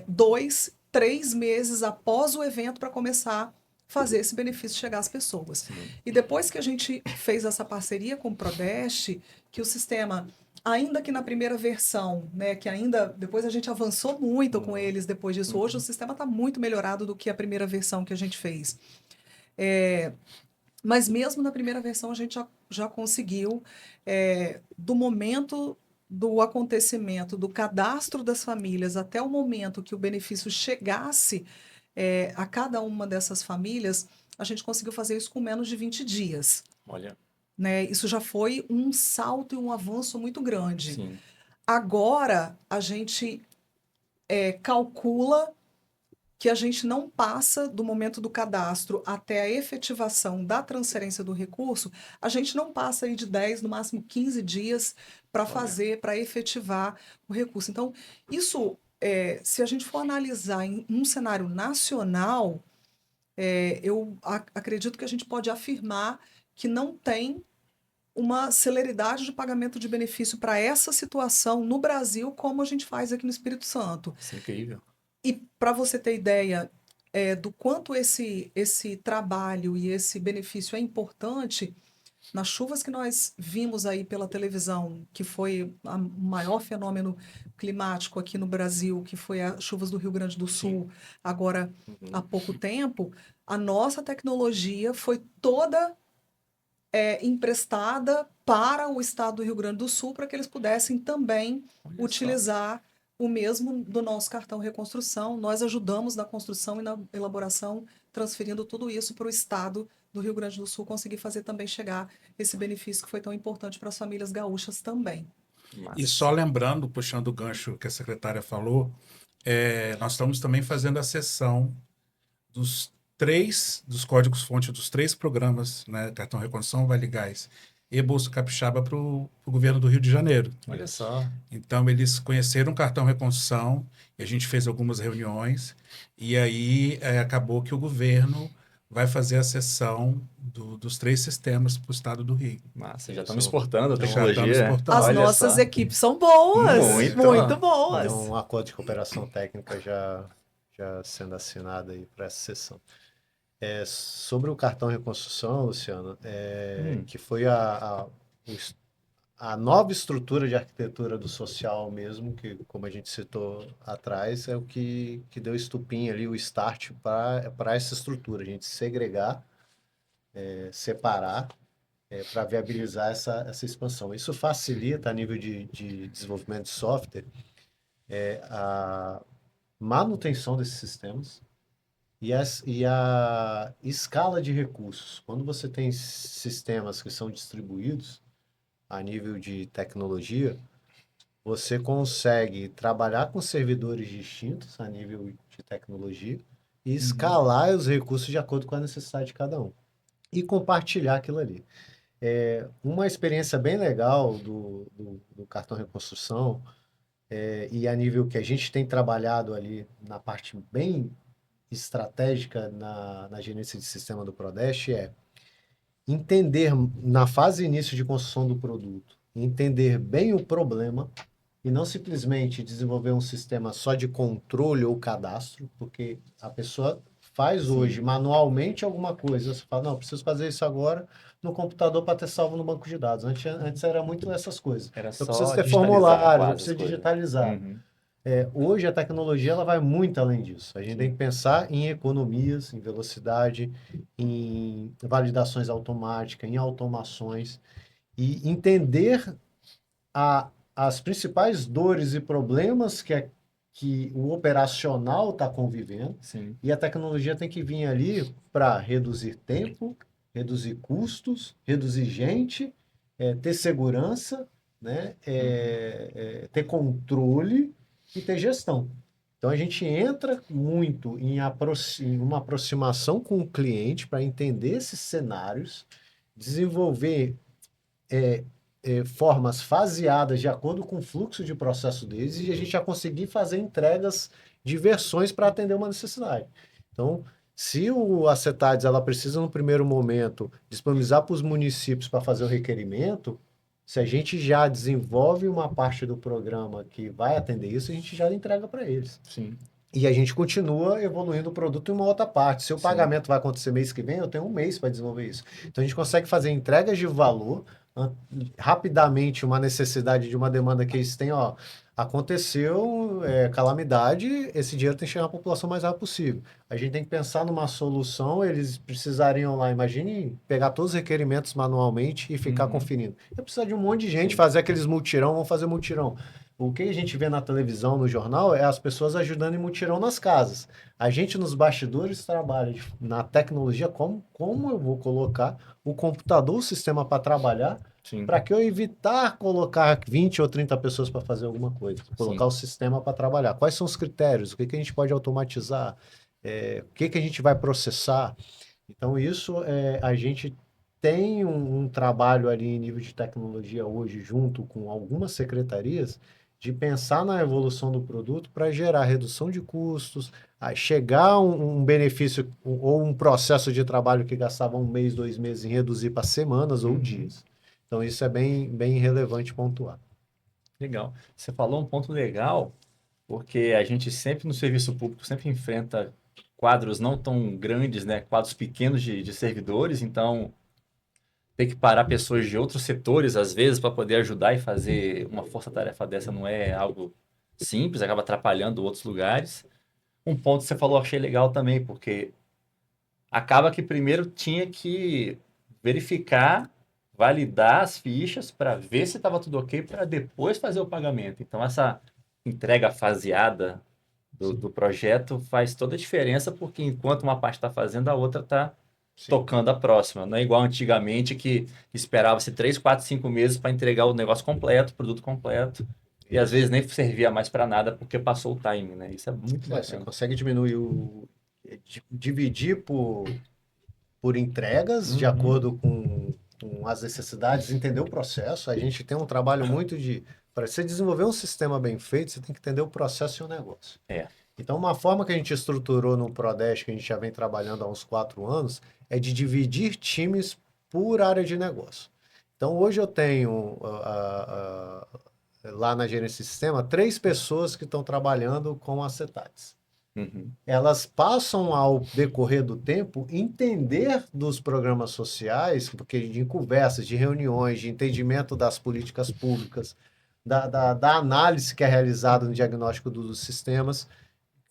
2, 3 meses após o evento para começar a fazer esse benefício chegar às pessoas. E depois que a gente fez essa parceria com o Prodeste, que o sistema, ainda que na primeira versão, né, que ainda depois a gente avançou muito com eles depois disso, hoje o sistema está muito melhorado do que a primeira versão que a gente fez. Mas mesmo na primeira versão a gente já conseguiu, do momento do acontecimento, do cadastro das famílias, até o momento que o benefício chegasse a cada uma dessas famílias, a gente conseguiu fazer isso com menos de 20 dias. Olha. né? Isso já foi um salto e um avanço muito grande. Sim. Agora, a gente calcula que a gente não passa do momento do cadastro até a efetivação da transferência do recurso, a gente não passa aí de 10, no máximo 15 dias para fazer, para efetivar o recurso. Então, isso, se a gente for analisar em um cenário nacional, eu acredito que a gente pode afirmar que não tem uma celeridade de pagamento de benefício para essa situação no Brasil, como a gente faz aqui no Espírito Santo. Isso é incrível. E para você ter ideia do quanto esse trabalho e esse benefício é importante, nas chuvas que nós vimos aí pela televisão, que foi o maior fenômeno climático aqui no Brasil, que foi as chuvas do Rio Grande do Sul, agora há pouco tempo, a nossa tecnologia foi toda emprestada para o estado do Rio Grande do Sul, para que eles pudessem também utilizar o mesmo do nosso cartão reconstrução. Nós ajudamos na construção e na elaboração, transferindo tudo isso para o estado do Rio Grande do Sul conseguir fazer também chegar esse benefício que foi tão importante para as famílias gaúchas também. E só lembrando, puxando o gancho que a secretária falou, nós estamos também fazendo a sessão dos códigos-fonte dos 3 programas, né, Cartão Reconstrução, Vale Gás e Bolsa Capixaba para o governo do Rio de Janeiro. Olha só. Então, eles conheceram o Cartão Reconstrução, e a gente fez algumas reuniões, e aí acabou que o governo vai fazer a cessão dos 3 sistemas para o estado do Rio. Massa, já estamos exportando a Já estamos tecnologia. exportando. As Olha nossas só. equipes são boas, Muito. muito boas. Então, um acordo de cooperação técnica já sendo assinado aí para essa sessão. Sobre o cartão reconstrução, Luciano, que foi a nova estrutura de arquitetura do social mesmo, que, como a gente citou atrás, é o que deu estupim ali, o start para essa estrutura, a gente segregar, separar, para viabilizar essa expansão. Isso facilita, a nível de desenvolvimento de software, a manutenção desses sistemas e a escala de recursos. Quando você tem sistemas que são distribuídos a nível de tecnologia, você consegue trabalhar com servidores distintos a nível de tecnologia e escalar os recursos de acordo com a necessidade de cada um e compartilhar aquilo ali. Uma experiência bem legal do cartão reconstrução, e a nível que a gente tem trabalhado ali na parte bem estratégica na gerência de sistema do Prodeste, entender na fase início de construção do produto, entender bem o problema e não simplesmente desenvolver um sistema só de controle ou cadastro, porque a pessoa faz hoje manualmente alguma coisa, você fala, não, preciso fazer isso agora no computador para ter salvo no banco de dados. Antes era muito essas coisas. Era Eu só preciso ter digitalizar formulário, eu quase preciso as coisas. digitalizar. Uhum. Hoje a tecnologia ela vai muito além disso. A gente tem que pensar em economias, em velocidade, em validações automáticas, em automações e entender as principais dores e problemas que o operacional está convivendo. Sim. E a tecnologia tem que vir ali para reduzir tempo, reduzir custos, reduzir gente, ter segurança, né? Ter controle e ter gestão. Então, a gente entra muito em uma aproximação com o cliente para entender esses cenários, desenvolver formas faseadas de acordo com o fluxo de processo deles e a gente já conseguir fazer entregas de versões para atender uma necessidade. Então, se a CETADES ela precisa, no primeiro momento, disponibilizar para os municípios para fazer o requerimento, se a gente já desenvolve uma parte do programa que vai atender isso, a gente já entrega para eles. Sim. E a gente continua evoluindo o produto em uma outra parte. Se o pagamento vai acontecer mês que vem, eu tenho um mês para desenvolver isso. Então, a gente consegue fazer entregas de valor rapidamente, uma necessidade de uma demanda que eles têm, Aconteceu calamidade, esse dinheiro tem que chegar à população o mais rápido possível. A gente tem que pensar numa solução, eles precisariam lá, imagine pegar todos os requerimentos manualmente e ficar conferindo. Eu preciso de um monte de gente fazer aqueles mutirão, vão fazer mutirão. O que a gente vê na televisão, no jornal, é as pessoas ajudando em mutirão nas casas. A gente nos bastidores trabalha na tecnologia, como eu vou colocar o computador, o sistema para trabalhar, Sim. para que eu evitar colocar 20 ou 30 pessoas para fazer alguma coisa? Colocar o sistema para trabalhar. Quais são os critérios? O que a gente pode automatizar? O que a gente vai processar? Então, isso a gente tem um trabalho ali em nível de tecnologia hoje, junto com algumas secretarias, de pensar na evolução do produto para gerar redução de custos, a chegar a um benefício ou um processo de trabalho que gastava 1 mês, 2 meses, em reduzir para semanas ou dias. Então, isso é bem relevante pontuar. Legal. Você falou um ponto legal, porque a gente sempre no serviço público sempre enfrenta quadros não tão grandes, né? Quadros pequenos de servidores, então tem que parar pessoas de outros setores, às vezes, para poder ajudar e fazer uma força-tarefa dessa não é algo simples, acaba atrapalhando outros lugares. Um ponto que você falou, eu achei legal também, porque acaba que primeiro tinha que verificar, validar as fichas para ver se estava tudo ok, para depois fazer o pagamento. Então, essa entrega faseada do projeto faz toda a diferença, porque enquanto uma parte está fazendo, a outra está tocando a próxima. Não é igual antigamente que esperava-se 3, 4, 5 meses para entregar o negócio completo, o produto completo. E às vezes nem servia mais para nada porque passou o time, né? Isso é muito Você bacana. consegue diminuir dividir por entregas de acordo com as necessidades, entender o processo. A gente tem um trabalho muito para você desenvolver um sistema bem feito, você tem que entender o processo e o negócio. Então, uma forma que a gente estruturou no Prodeste, que a gente já vem trabalhando há uns 4 anos, é de dividir times por área de negócio. Então, hoje eu tenho lá na gerência de sistema 3 pessoas que estão trabalhando com acetates. Elas passam, ao decorrer do tempo, entender dos programas sociais, porque em conversas, de reuniões, de entendimento das políticas públicas, da análise que é realizada no diagnóstico dos sistemas,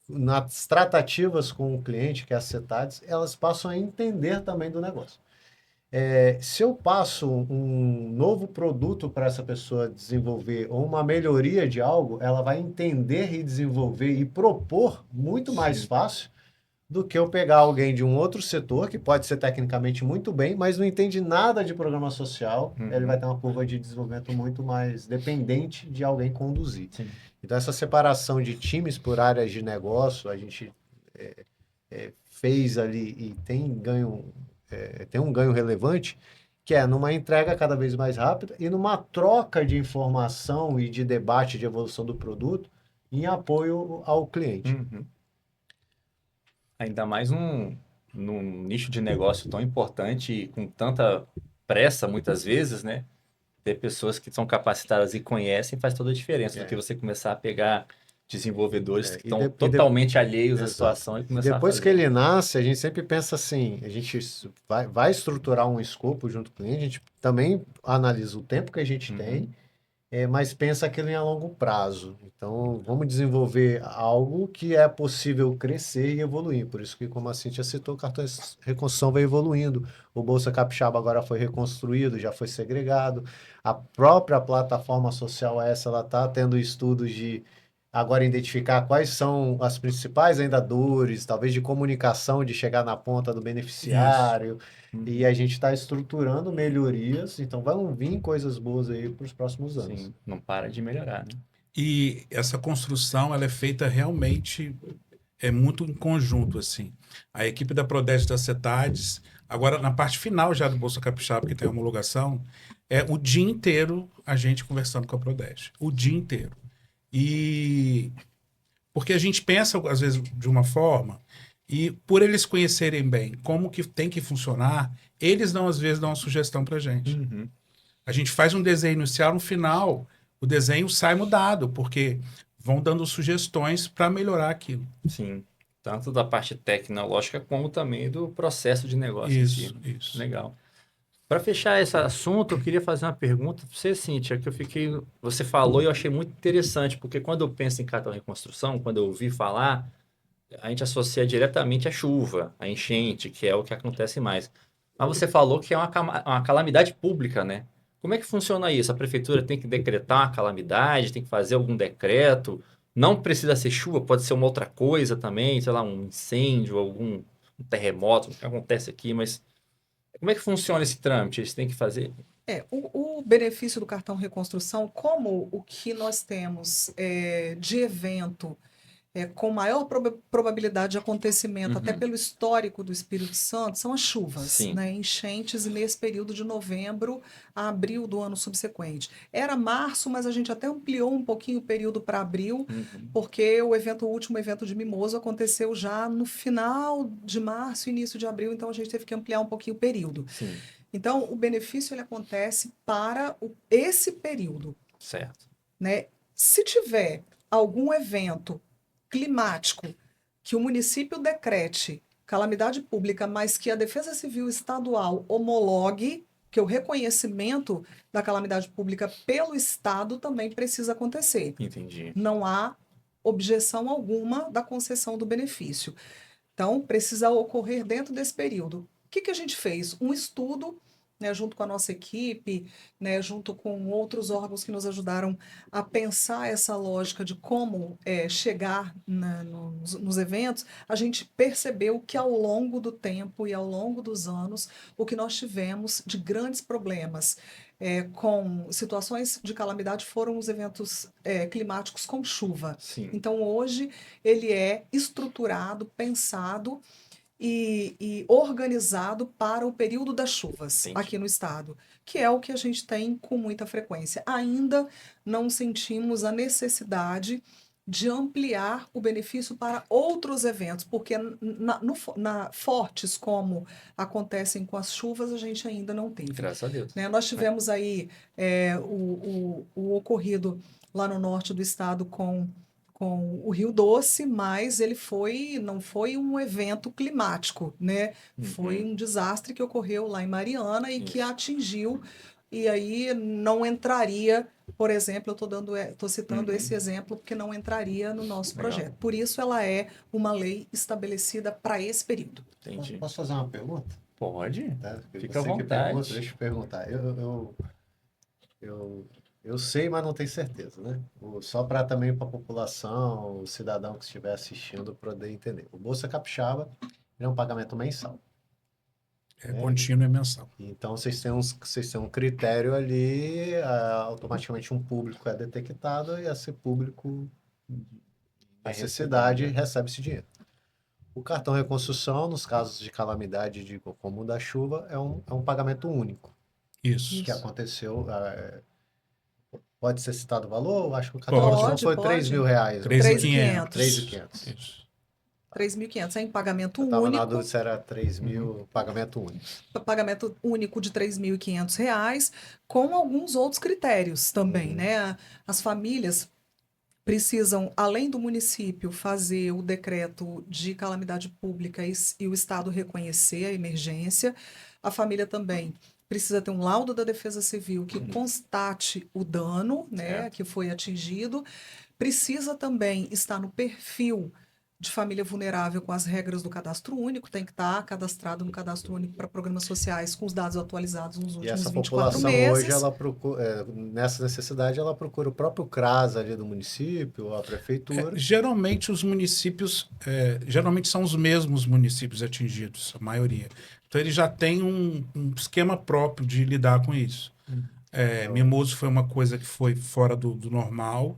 nas tratativas com o cliente, que é a CETADES, elas passam a entender também do negócio. Se eu passo um novo produto para essa pessoa desenvolver ou uma melhoria de algo, ela vai entender e desenvolver e propor muito mais fácil do que eu pegar alguém de um outro setor, que pode ser tecnicamente muito bem, mas não entende nada de programa social, ele vai ter uma curva de desenvolvimento muito mais dependente de alguém conduzir. Sim. Então, essa separação de times por áreas de negócio, a gente fez ali e tem um ganho relevante, que é numa entrega cada vez mais rápida e numa troca de informação e de debate de evolução do produto em apoio ao cliente. Ainda mais num nicho de negócio tão importante e com tanta pressa, muitas vezes, né? Ter pessoas que são capacitadas e conhecem faz toda a diferença do que você começar a pegar desenvolvedores que estão totalmente alheios à situação e começar Depois a fazer. que ele nasce, a gente sempre pensa assim, a gente vai estruturar um escopo junto com o cliente, a gente também analisa o tempo que a gente tem, mas pensa aquilo em a longo prazo. Então, vamos desenvolver algo que é possível crescer e evoluir. Por isso que, como a Cíntia citou, o cartão de reconstrução vai evoluindo. O Bolsa Capixaba agora foi reconstruído, já foi segregado. A própria plataforma social ela está tendo estudos de agora identificar quais são as principais ainda dores, talvez de comunicação, de chegar na ponta do beneficiário. E a gente está estruturando melhorias, então vão vir coisas boas aí para os próximos anos. Sim, não para de melhorar, né? E essa construção, ela é feita realmente muito em conjunto, assim. A equipe da Prodeste da CETADES, agora na parte final já do Bolsa Capixaba, que tem a homologação, o dia inteiro a gente conversando com a Prodeste. O dia inteiro. E porque a gente pensa, às vezes, de uma forma, e por eles conhecerem bem como que tem que funcionar, eles às vezes dão uma sugestão pra gente. A gente faz um desenho inicial, no final, o desenho sai mudado, porque vão dando sugestões para melhorar aquilo. Sim, tanto da parte tecnológica como também do processo de negócio em si. Isso. Legal. Para fechar esse assunto, eu queria fazer uma pergunta para você, Cíntia, que você falou e eu achei muito interessante, porque quando eu penso em cartão reconstrução, quando eu ouvi falar, a gente associa diretamente a chuva, a enchente, que é o que acontece mais. Mas você falou que é uma calamidade pública, né? Como é que funciona isso? A prefeitura tem que decretar uma calamidade, tem que fazer algum decreto? Não precisa ser chuva, pode ser uma outra coisa também, sei lá, um incêndio, algum um terremoto, o que acontece aqui, mas como é que funciona esse trâmite? Eles têm que fazer? O benefício do cartão reconstrução, como o que nós temos de evento com maior probabilidade de acontecimento, até Uhum. pelo histórico do Espírito Santo, são as chuvas, Sim. né? Enchentes nesse período de novembro a abril do ano subsequente. Era março, mas a gente até ampliou um pouquinho o período para abril, Uhum. porque o último evento de Mimoso aconteceu já no final de março, início de abril, então a gente teve que ampliar um pouquinho o período. Sim, Então, o benefício ele acontece para esse período, certo. né? Se tiver algum evento climático que o município decrete calamidade pública, mas que a Defesa Civil Estadual homologue, que o reconhecimento da calamidade pública pelo Estado também precisa acontecer. Entendi. Não há objeção alguma da concessão do benefício. Então, precisa ocorrer dentro desse período. O que a gente fez? Um estudo, né, junto com a nossa equipe, né, junto com outros órgãos que nos ajudaram a pensar essa lógica de como chegar nos eventos, a gente percebeu que ao longo do tempo e ao longo dos anos, o que nós tivemos de grandes problemas com situações de calamidade foram os eventos climáticos com chuva. Sim. Então, hoje, ele é estruturado, pensado e organizado para o período das chuvas Entendi. aqui no estado, que é o que a gente tem com muita frequência. Ainda não sentimos a necessidade de ampliar o benefício para outros eventos, porque fortes como acontecem com as chuvas, a gente ainda não teve. Graças a Deus. Né? Nós tivemos aí o ocorrido lá no norte do estado com o Rio Doce, mas não foi um evento climático, né? Foi Uhum. um desastre que ocorreu lá em Mariana e que Isso. atingiu, e aí não entraria, por exemplo, eu estou citando Uhum. esse exemplo porque não entraria no nosso Legal. projeto. Por isso ela é uma lei estabelecida para esse período. Entendi. Posso fazer uma pergunta? Pode. Tá? Fica à Você que vontade. pergunta, deixa eu perguntar. Eu sei, mas não tenho certeza, né? Só para também para a população, o cidadão que estiver assistindo poder entender. O Bolsa Capixaba ele é um pagamento mensal. É contínuo e mensal. Então, vocês têm um critério ali, automaticamente um público é detectado e esse público, Vai necessidade, receber, né? recebe esse dinheiro. O cartão reconstrução, nos casos de calamidade como da chuva, é um pagamento único, Isso. que aconteceu. Pode ser citado o valor? Acho que o cartão Pode. reconstrução foi Pode. R$ 3.000. 3.500. 3.500. Isso. 3.500 é em pagamento Eu estava na único. dúvida se era 3.000, pagamento único. Pagamento único de R$ 3.500, com alguns outros critérios também, né? As famílias precisam, além do município, fazer o decreto de calamidade pública e o Estado reconhecer a emergência. A família também precisa ter um laudo da Defesa Civil que constate o dano, né, Certo. que foi atingido. Precisa também estar no perfil de família vulnerável com as regras do cadastro único, tem que estar cadastrado no cadastro único para programas sociais com os dados atualizados nos E últimos essa 24 população meses. hoje, ela procura, nessa necessidade, ela procura o próprio CRAS ali do município, a prefeitura. Geralmente os municípios, geralmente são os mesmos municípios atingidos, a maioria. Então ele já tem um esquema próprio de lidar com isso. Mimoso foi uma coisa que foi fora do normal,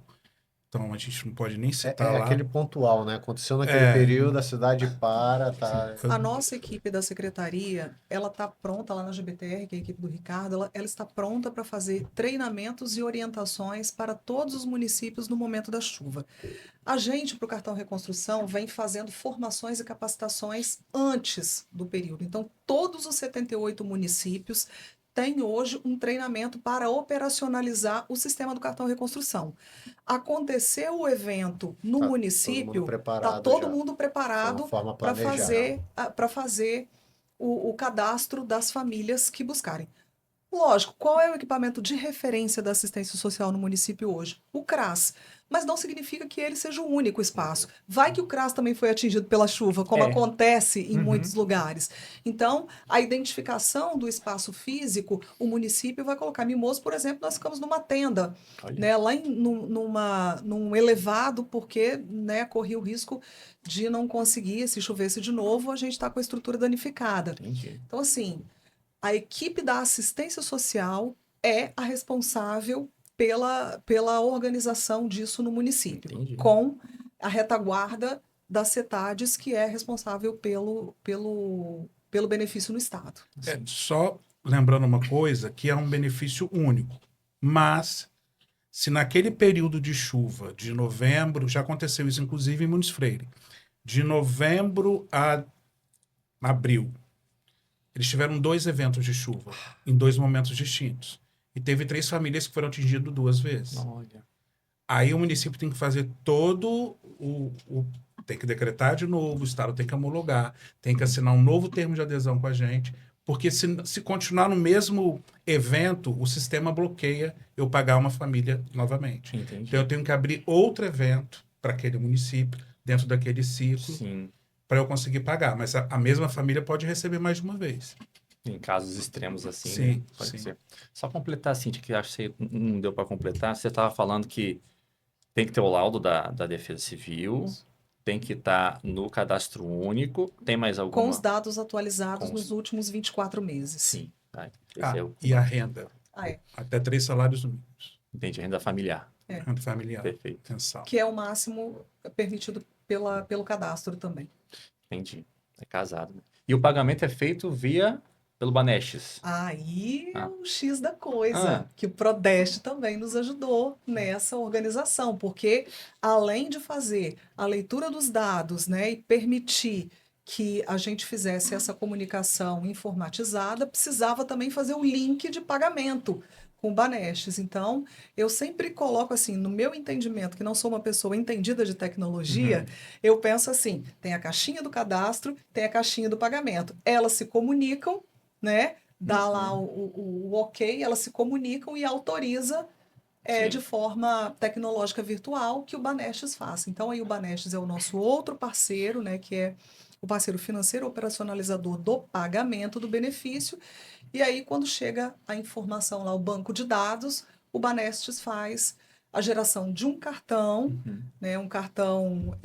então a gente não pode nem citar lá. Aquele pontual, né? Aconteceu naquele período, a cidade para, tá. A nossa equipe da secretaria, ela está pronta lá na GBTR, que é a equipe do Ricardo, ela está pronta para fazer treinamentos e orientações para todos os municípios no momento da chuva. A gente, para o Cartão Reconstrução, vem fazendo formações e capacitações antes do período. Então, todos os 78 municípios têm hoje um treinamento para operacionalizar o sistema do Cartão Reconstrução. Aconteceu o evento no município, está todo mundo preparado para fazer o cadastro das famílias que buscarem. Lógico, qual é o equipamento de referência da assistência social no município hoje? O CRAS. Mas não significa que ele seja o único espaço. Vai que o CRAS também foi atingido pela chuva, como É. acontece em Uhum. muitos lugares. Então, a identificação do espaço físico, o município vai colocar. Mimoso, por exemplo, nós ficamos numa tenda, Olha, né, lá num elevado, porque, né, corria o risco de não conseguir, se chovesse de novo, a gente está com a estrutura danificada. entendi. Então, assim, a equipe da assistência social é a responsável pela organização disso no município, Entendi. com a retaguarda das CETADs, que é responsável pelo benefício no Estado. Sim. Só lembrando uma coisa, que é um benefício único. Mas, se naquele período de chuva, de novembro, já aconteceu isso inclusive em Muniz Freire, de novembro a abril, eles tiveram 2 eventos de chuva, em 2 momentos distintos. E teve 3 famílias que foram atingidas 2 vezes. Olha. Aí o município tem que fazer todo tem que decretar de novo, o Estado tem que homologar, tem que assinar um novo termo de adesão com a gente, porque se continuar no mesmo evento, o sistema bloqueia eu pagar uma família novamente. Entendi. Então eu tenho que abrir outro evento para aquele município, dentro daquele ciclo, Sim. para eu conseguir pagar. Mas a mesma família pode receber mais de uma vez. Em casos extremos assim, Sim, né? Pode sim. ser. Só completar, Cintia, que acho que você não deu para completar. Você estava falando que tem que ter o laudo da Defesa Civil, tem que estar no cadastro único. Tem mais Com alguma? os dados atualizados Com nos últimos 24 meses. Sim. Tá. Esse é o... E a renda? Ah, é. Até 3 salários mínimos. Entendi. Renda familiar. Renda familiar, Perfeito. mensal. Que é o máximo permitido pelo cadastro também. Entendi. É casado, né? E o pagamento é feito pelo Banestes. Aí é Ah. o X da coisa, que o Prodeste também nos ajudou nessa organização, porque além de fazer a leitura dos dados, né, e permitir que a gente fizesse essa comunicação informatizada, precisava também fazer o link de pagamento com o Banestes. Então, eu sempre coloco assim, no meu entendimento, que não sou uma pessoa entendida de tecnologia, eu penso assim, tem a caixinha do cadastro, tem a caixinha do pagamento. Elas se comunicam, né? Dá lá o ok, elas se comunicam e autoriza Sim. de forma tecnológica virtual que o Banestes faça. Então, aí o Banestes é o nosso outro parceiro, né? Que é o parceiro financeiro operacionalizador do pagamento do benefício. E aí, quando chega a informação lá, o banco de dados, o Banestes faz a geração de um cartão, né? Um cartão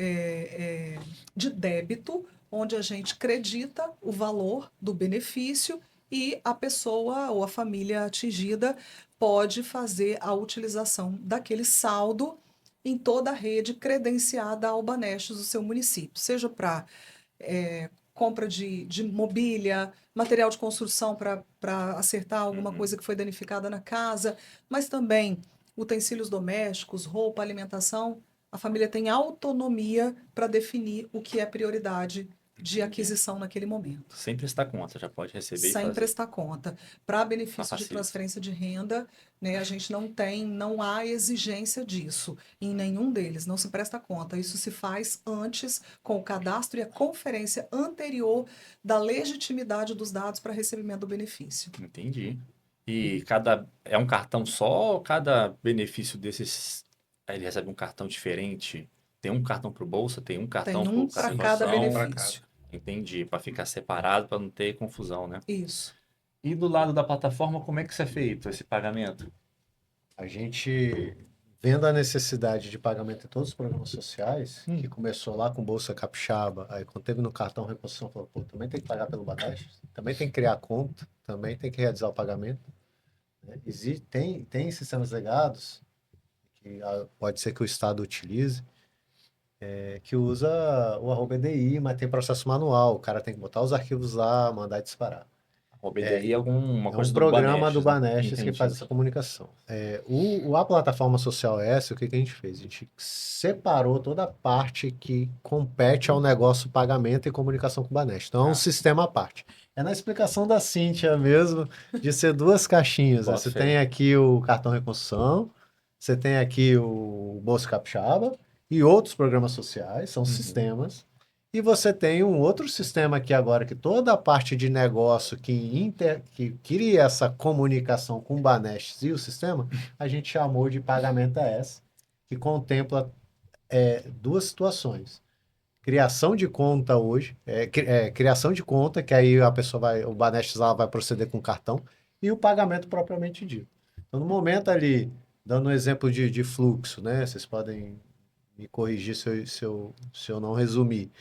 de débito, onde a gente acredita o valor do benefício e a pessoa ou a família atingida pode fazer a utilização daquele saldo em toda a rede credenciada ao Banestes do seu município, seja para compra de mobília, material de construção para acertar alguma coisa que foi danificada na casa, mas também utensílios domésticos, roupa, alimentação. A família tem autonomia para definir o que é prioridade de aquisição naquele momento. Sem prestar conta, já pode receber e Sem fazer. prestar conta. Para benefício de facilita. transferência de renda, né, a gente não há exigência disso em nenhum deles, não se presta conta. Isso se faz antes com o cadastro e a conferência anterior da legitimidade dos dados para recebimento do benefício. Entendi. E é um cartão só ou cada benefício desses ele recebe um cartão diferente? Tem um cartão para o Bolsa, tem um cartão Tem um para para cada graduação? benefício. Entendi, para ficar separado, para não ter confusão, né? Isso. E do lado da plataforma, como é que isso é feito, esse pagamento? A gente, vendo a necessidade de pagamento em todos os programas sociais, que começou lá com Bolsa Capixaba, aí quando teve no cartão reposição, falou, pô, também tem que pagar pelo Banestes, também tem que criar conta, também tem que realizar o pagamento. Né? Tem sistemas legados, que pode ser que o Estado utilize, que usa o @EDI, mas tem processo manual, o cara tem que botar os arquivos lá, mandar e disparar. O BDI é alguma É coisa um do programa do Banestes, né? Banestes que Entendi. faz essa comunicação. A plataforma Social S, o que a gente fez? A gente separou toda a parte que compete ao negócio pagamento e comunicação com o Banestes. Então é um sistema à parte. É na explicação da Cíntia mesmo, de ser 2 caixinhas. Né? Bota Você fé. tem aqui o cartão reconstrução, você tem aqui o Bolsa Capixaba e outros programas sociais, são sistemas. E você tem um outro sistema aqui agora, que toda a parte de negócio que cria essa comunicação com o Banestes e o sistema, a gente chamou de pagamento AS, que contempla duas situações. Criação de conta hoje, criação de conta, que aí a pessoa o Banestes lá vai proceder com o cartão, e o pagamento propriamente dito. Então, no momento ali, dando um exemplo de fluxo, né? Vocês podem me corrigir se eu não resumir.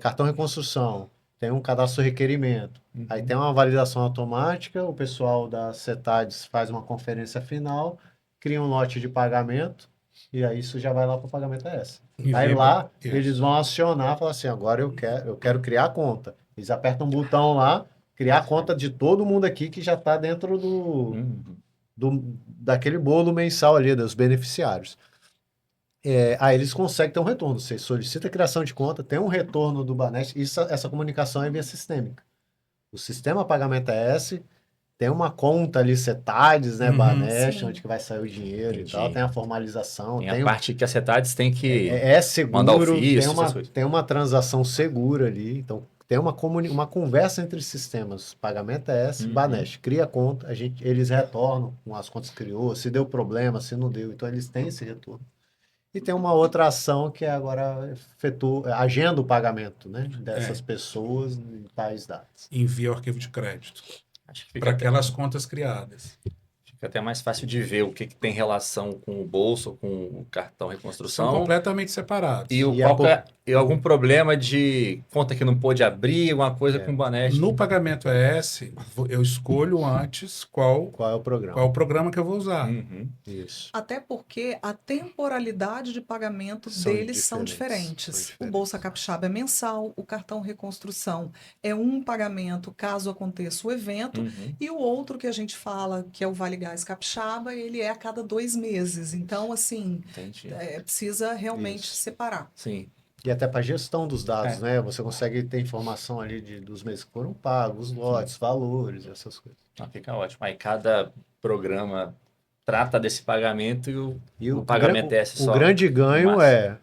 Cartão reconstrução, tem um cadastro requerimento, aí tem uma validação automática, o pessoal da CETADES faz uma conferência final, cria um lote de pagamento, e aí isso já vai lá para o pagamento AS. Aí lá, eles vão acionar, falar assim, agora eu quero criar a conta. Eles apertam um botão lá, criar a conta de todo mundo aqui que já está dentro daquele bolo mensal ali, dos beneficiários. Aí eles conseguem ter um retorno. Você solicita a criação de conta, tem um retorno do Banestes, essa comunicação é via sistêmica. O sistema pagamento AS tem uma conta ali, CETADES, né, Banestes, onde que vai sair o dinheiro e tal, tem a formalização. Tem a parte que a CETADES tem que seguro, mandar ofício, tem uma transação segura ali, então tem uma conversa entre sistemas, pagamento AS, Banestes, cria a conta, eles retornam com as contas que criou, se deu problema, se não deu, então eles têm esse retorno. E tem uma outra ação que agora agenda o pagamento, né, dessas pessoas em tais datas. Envia o arquivo de crédito Acho que para aquelas contas criadas. Fica até mais fácil de ver o que tem relação com o bolso, com o cartão reconstrução. São completamente separados. E algum problema de conta que não pôde abrir, alguma coisa com o Banestes. No pagamento AS, eu escolho antes qual é o programa que eu vou usar. Isso. Até porque a temporalidade de pagamento deles são diferentes. O Bolsa Capixaba é mensal, o cartão reconstrução é um pagamento caso aconteça o evento, e o outro que a gente fala, que é o Vale Gás Capixaba, ele é a cada 2 meses. Então, assim, precisa realmente separar. Sim. E até para gestão dos dados, né? Você consegue ter informação ali dos meses que foram pagos, os lotes, valores, essas coisas. Fica ótimo. Aí cada programa trata desse pagamento e o pagamento é só. O grande ganho é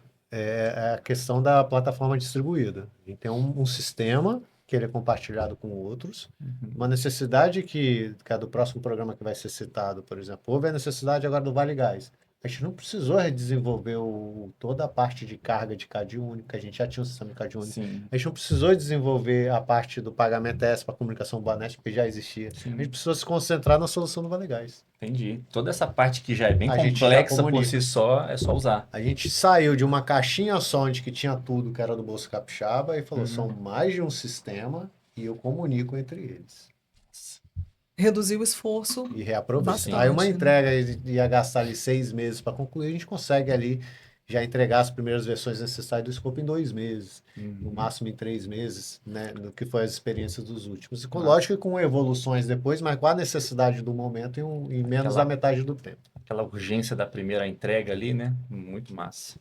a questão da plataforma distribuída. A gente tem um sistema que ele é compartilhado com outros. Uma necessidade que é do próximo programa que vai ser citado, por exemplo. Houve a necessidade agora do Vale Gás. A gente não precisou redesenvolver toda a parte de carga de CAD única, a gente já tinha um sistema de CAD único. A gente não precisou desenvolver a parte do pagamento AS para comunicação do Banestes, porque já existia. A gente precisou se concentrar na solução do Vale Gás. Entendi. Toda essa parte que já é bem complexa por si só, é só usar. A gente saiu de uma caixinha só onde que tinha tudo, que era do Bolsa Capixaba, e falou, são mais de um sistema e eu comunico entre eles. Reduzir o esforço e reaproveitar. Bastante, Aí uma entrega ia gastar ali 6 meses para concluir, a gente consegue ali já entregar as primeiras versões necessárias do escopo em 2 meses, no máximo em 3 meses, né, no que foi as experiências dos últimos. E lógico que com evoluções depois, mas com a necessidade do momento em menos da metade do tempo. Aquela urgência da primeira entrega ali, né? Muito massa.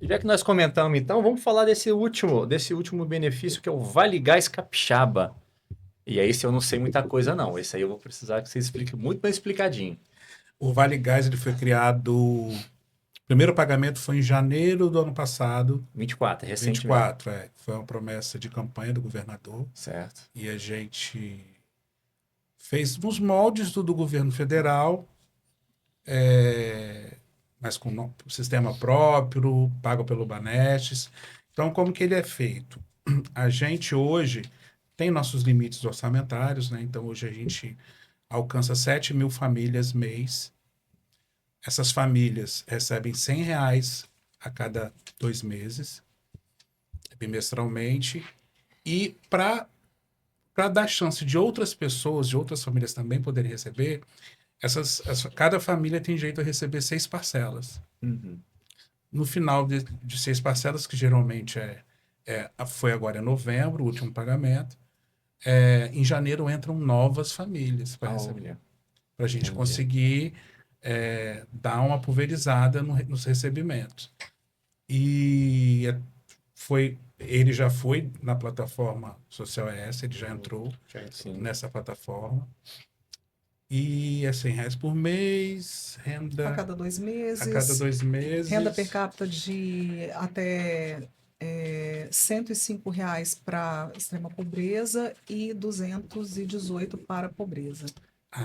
E já que nós comentamos, então, vamos falar desse último benefício, que é o Vale Gás Capixaba. E aí, se eu não sei muita coisa, não. Esse aí eu vou precisar que você explique muito bem explicadinho. O Vale Gás ele foi criado... O primeiro pagamento foi em janeiro do ano passado. 24, recentemente. 24, Foi uma promessa de campanha do governador. Certo. E a gente fez nos moldes do governo federal, mas com sistema próprio, pago pelo Banestes. Então, como que ele é feito? A gente hoje tem nossos limites orçamentários, né? Então, hoje a gente alcança 7 mil famílias mês. Essas famílias recebem R$100 a cada 2 meses, bimestralmente. E para dar chance de outras pessoas, de outras famílias também poderem receber, cada família tem direito a receber 6 parcelas. No final de 6 parcelas, que geralmente foi agora em novembro, o último pagamento, em janeiro entram novas famílias para receber. Para a gente conseguir dar uma pulverizada nos recebimentos. E ele já foi na plataforma Social ES, ele já entrou nessa plataforma. E é R$100 por mês, renda... A cada 2 meses. A cada 2 meses. Renda per capita de até R$ 105 para extrema pobreza e 218 para pobreza.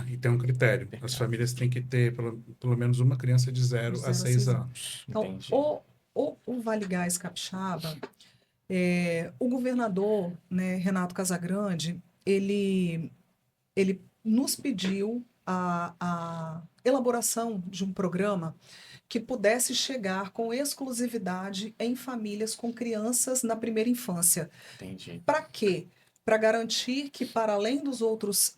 E tem um critério. As famílias têm que ter pelo menos uma criança de 0 a 6 anos. Então, Entendi. o Vale Gás Capixaba, o governador, né, Renato Casagrande, ele nos pediu a elaboração de um programa que pudesse chegar com exclusividade em famílias com crianças na primeira infância. Entendi. Para quê? Para garantir que, para além dos outros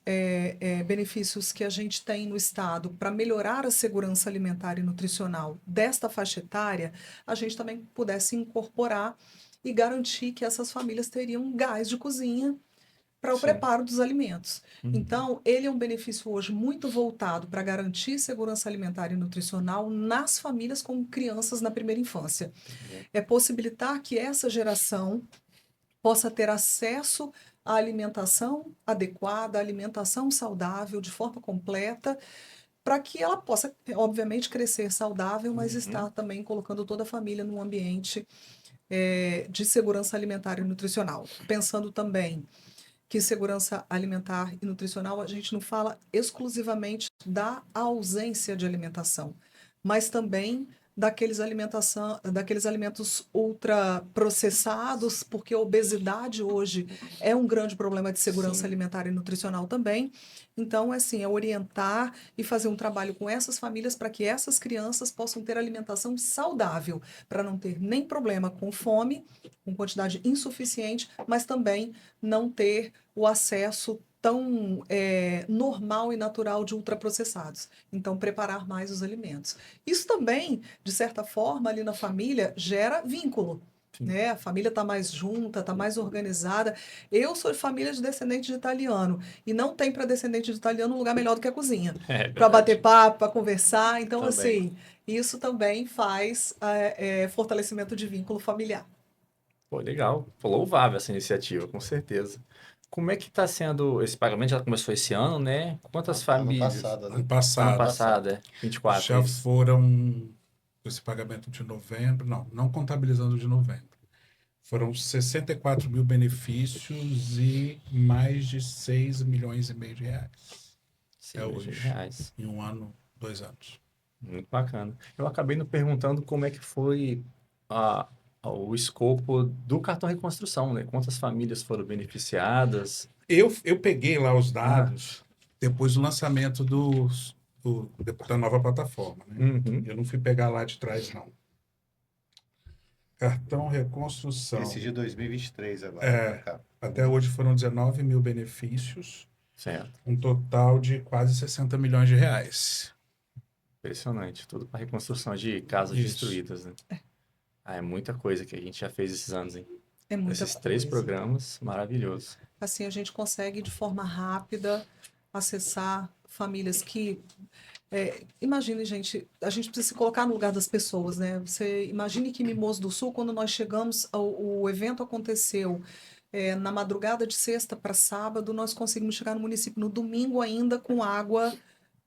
benefícios que a gente tem no Estado para melhorar a segurança alimentar e nutricional desta faixa etária, a gente também pudesse incorporar e garantir que essas famílias teriam gás de cozinha para o Sim. preparo dos alimentos. Uhum. Então, ele é um benefício hoje muito voltado para garantir segurança alimentar e nutricional nas famílias com crianças na primeira infância. É possibilitar que essa geração possa ter acesso à alimentação adequada, à alimentação saudável, de forma completa, para que ela possa, obviamente, crescer saudável, mas estar também colocando toda a família num ambiente de segurança alimentar e nutricional. Pensando também que segurança alimentar e nutricional, a gente não fala exclusivamente da ausência de alimentação, mas também daqueles alimentos ultraprocessados, porque a obesidade hoje é um grande problema de segurança Sim. alimentar e nutricional também. Então, assim, é orientar e fazer um trabalho com essas famílias para que essas crianças possam ter alimentação saudável, para não ter nem problema com fome, com quantidade insuficiente, mas também não ter o acesso tão normal e natural de ultraprocessados. Então, preparar mais os alimentos. Isso também, de certa forma, ali na família, gera vínculo. Né? A família está mais junta, está mais organizada. Eu sou de família de descendente de italiano e não tem para descendente de italiano um lugar melhor do que a cozinha. Para bater papo, para conversar. Então, Também. assim, isso também faz fortalecimento de vínculo familiar. Pô, legal. Pô, louvável essa iniciativa, com certeza. Como é que está sendo esse pagamento? Já começou esse ano, né? Quantas famílias? Ano passado, né? Ano passado, Ano passado, 24. já isso. foram, esse pagamento de novembro, não contabilizando de novembro, foram 64 mil benefícios e mais de 6 milhões e meio de reais. 6 milhões de hoje. reais. Em 1 ano, 2 anos. Muito bacana. Eu acabei não perguntando como é que foi o escopo do cartão reconstrução, né? Quantas famílias foram beneficiadas? Eu peguei lá os dados depois do lançamento da nova plataforma, né? Uhum. Eu não fui pegar lá de trás, não. Cartão reconstrução. Esse de 2023 agora. É. Pra cá. Até hoje foram 19 mil benefícios, Certo. um total de quase 60 milhões de reais. Impressionante. Tudo para reconstrução de casas Isso. destruídas, né? É muita coisa que a gente já fez esses anos, hein? É muita Esses 3 coisa. programas, maravilhoso. Assim, a gente consegue, de forma rápida, acessar famílias que... imagine, gente, a gente precisa se colocar no lugar das pessoas, né? Você imagine que em Mimoso do Sul, quando nós chegamos, o evento aconteceu na madrugada de sexta para sábado, nós conseguimos chegar no município no domingo ainda com água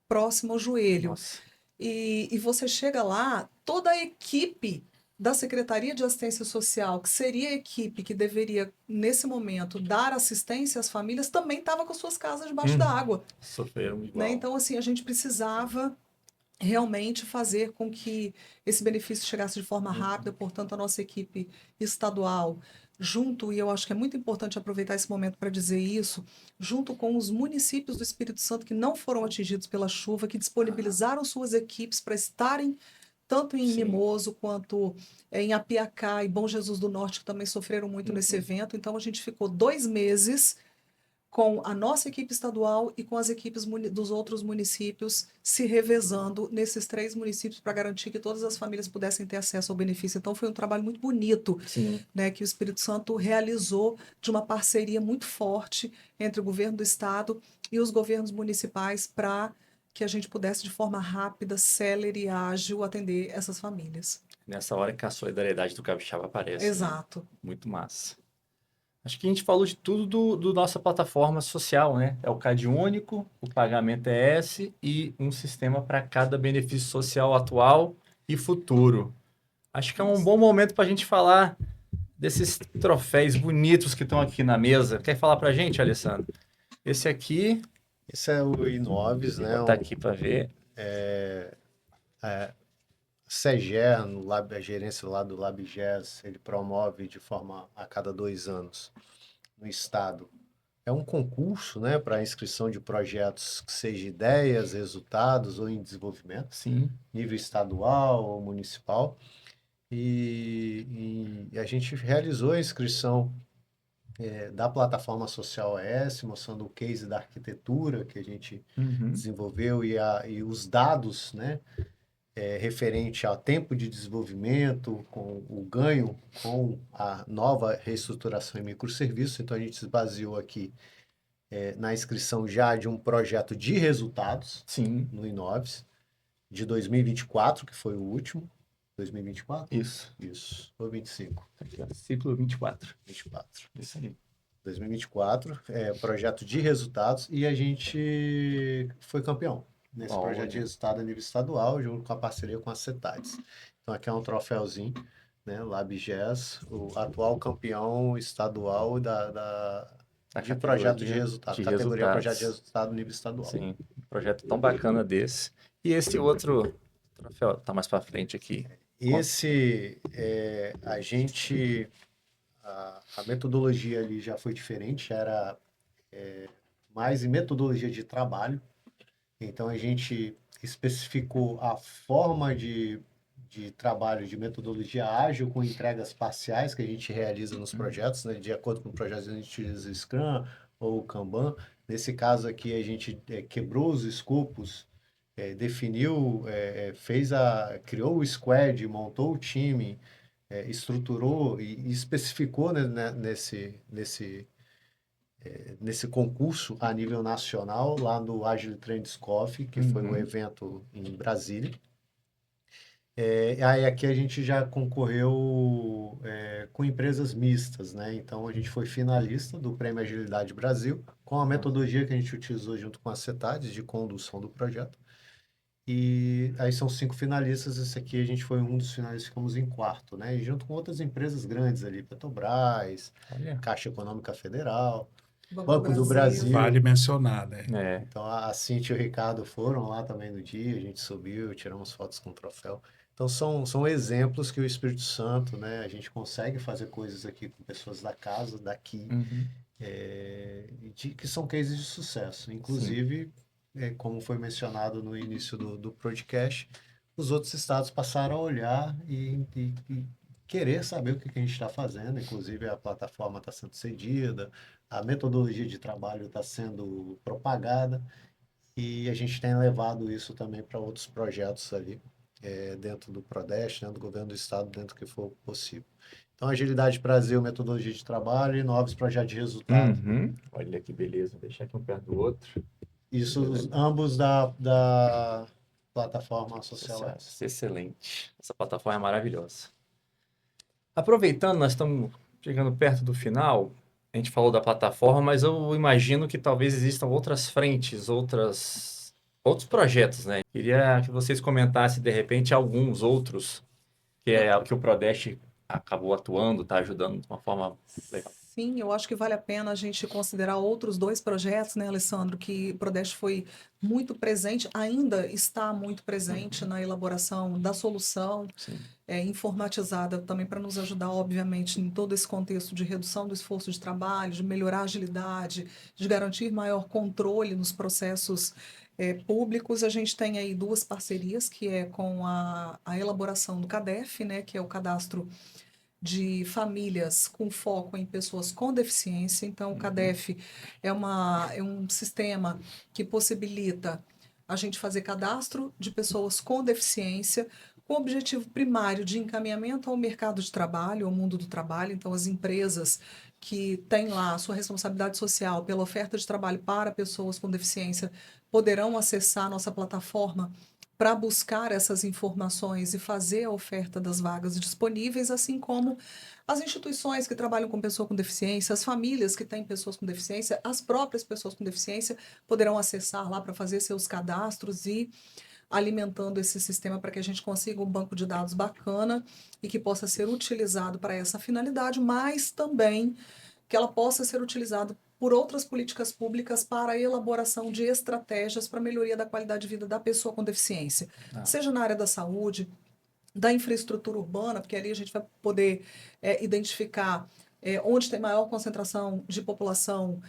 próxima ao joelho. Nossa. E você chega lá, toda a equipe da Secretaria de Assistência Social, que seria a equipe que deveria, nesse momento, dar assistência às famílias, também estava com suas casas debaixo da água. Sofreram igual. Né? Então, assim, a gente precisava realmente fazer com que esse benefício chegasse de forma rápida, portanto, a nossa equipe estadual, junto, e eu acho que é muito importante aproveitar esse momento para dizer isso, junto com os municípios do Espírito Santo que não foram atingidos pela chuva, que disponibilizaram suas equipes para estarem tanto em Sim. Mimoso quanto em Apiacá e Bom Jesus do Norte, que também sofreram muito nesse evento. Então, a gente ficou 2 meses com a nossa equipe estadual e com as equipes dos outros municípios se revezando nesses 3 municípios para garantir que todas as famílias pudessem ter acesso ao benefício. Então, foi um trabalho muito bonito, Sim. né, que o Espírito Santo realizou de uma parceria muito forte entre o governo do estado e os governos municipais para que a gente pudesse, de forma rápida, célere e ágil, atender essas famílias. Nessa hora que a solidariedade do capixaba aparece. Né? Exato. Muito massa. Acho que a gente falou de tudo do nossa plataforma social, né? É o CAD único, o pagamento é esse e um sistema para cada benefício social atual e futuro. Acho que é um bom momento para a gente falar desses troféus bonitos que estão aqui na mesa. Quer falar pra gente, Alessandro? Esse aqui, Esse é o Inoves, vou né? botar aqui para ver. SEGER, no Lab, a gerência lá do LabGES, ele promove de forma a cada 2 anos no estado. É um concurso, né, para inscrição de projetos que seja ideias, resultados ou em desenvolvimento, Sim. nível estadual ou municipal. E a gente realizou a inscrição da plataforma Social OS, mostrando o case da arquitetura que a gente Uhum. desenvolveu e os dados, né, referente ao tempo de desenvolvimento, com o ganho com a nova reestruturação em microserviços. Então, a gente se baseou aqui na inscrição já de um projeto de resultados Sim, no Inoves, de 2024, que foi o último. 2024? isso. Isso. Ou 25? Aqui, ó, ciclo 24. 24. Isso aí. 2024, projeto de resultados, e a gente foi campeão nesse Olha. projeto de resultado a nível estadual, junto com a parceria com a CETADES. Então aqui é um troféuzinho, né, LabGES, o atual campeão estadual de projeto de resultado, de categoria resultados. projeto de resultado nível estadual. Sim, um projeto tão bacana desse. E esse outro troféu tá mais para frente aqui. Esse, a metodologia ali já foi diferente, já era mais em metodologia de trabalho. Então a gente especificou a forma de trabalho de metodologia ágil com entregas parciais que a gente realiza nos projetos, né? De acordo com o projeto a gente utiliza o Scrum ou o Kanban. Nesse caso aqui a gente quebrou os escopos, definiu, criou o squad, montou o time, estruturou e especificou, né, nesse concurso a nível nacional, lá no Agile Trends Coffee, que foi um evento em Brasília. Aí aqui a gente já concorreu com empresas mistas, né? Então a gente foi finalista do Prêmio Agilidade Brasil, com a metodologia que a gente utilizou junto com a CETADES de condução do projeto. E aí são 5 finalistas, esse aqui a gente foi um dos finalistas, ficamos em quarto, né? E junto com outras empresas grandes ali, Petrobras, Olha. Caixa Econômica Federal, Banco do Brasil. Vale mencionar, né? É. Então a Cintia e o Ricardo foram lá também no dia, a gente subiu, tiramos fotos com o troféu. Então são exemplos que o Espírito Santo, né, a gente consegue fazer coisas aqui com pessoas da casa, daqui, que são cases de sucesso. Inclusive, como foi mencionado no início do podcast, os outros estados passaram a olhar e querer saber o que a gente está fazendo. Inclusive, a plataforma está sendo cedida, a metodologia de trabalho está sendo propagada e a gente tem levado isso também para outros projetos ali, dentro do Prodeste, dentro do governo do estado, dentro do que for possível. Então, Agilidade Brasil, metodologia de trabalho e novos projetos de resultado. Olha que beleza, vou deixar aqui um perto do outro. Isso, ambos da plataforma social. Excelente. Essa plataforma é maravilhosa. Aproveitando, nós estamos chegando perto do final. A gente falou da plataforma, mas eu imagino que talvez existam outras frentes, outros projetos, né? Queria que vocês comentassem, de repente, alguns outros que o Prodeste acabou atuando, está ajudando de uma forma legal. Sim, eu acho que vale a pena a gente considerar outros 2 projetos, né, Alessandro, que o Prodeste foi muito presente, ainda está muito presente na elaboração da solução informatizada, também para nos ajudar, obviamente, em todo esse contexto de redução do esforço de trabalho, de melhorar a agilidade, de garantir maior controle nos processos públicos. A gente tem aí 2 parcerias, que é com a elaboração do CADEF, né, que é o cadastro de famílias com foco em pessoas com deficiência. Então, o CADEF é um sistema que possibilita a gente fazer cadastro de pessoas com deficiência, com o objetivo primário de encaminhamento ao mercado de trabalho, ao mundo do trabalho. Então, as empresas que têm lá a sua responsabilidade social pela oferta de trabalho para pessoas com deficiência poderão acessar a nossa plataforma para buscar essas informações e fazer a oferta das vagas disponíveis, assim como as instituições que trabalham com pessoa com deficiência, as famílias que têm pessoas com deficiência, as próprias pessoas com deficiência poderão acessar lá para fazer seus cadastros e alimentando esse sistema para que a gente consiga um banco de dados bacana e que possa ser utilizado para essa finalidade, mas também que ela possa ser utilizada por outras políticas públicas para a elaboração de estratégias para a melhoria da qualidade de vida da pessoa com deficiência, seja na área da saúde, da infraestrutura urbana, porque ali a gente vai poder identificar onde tem maior concentração de população,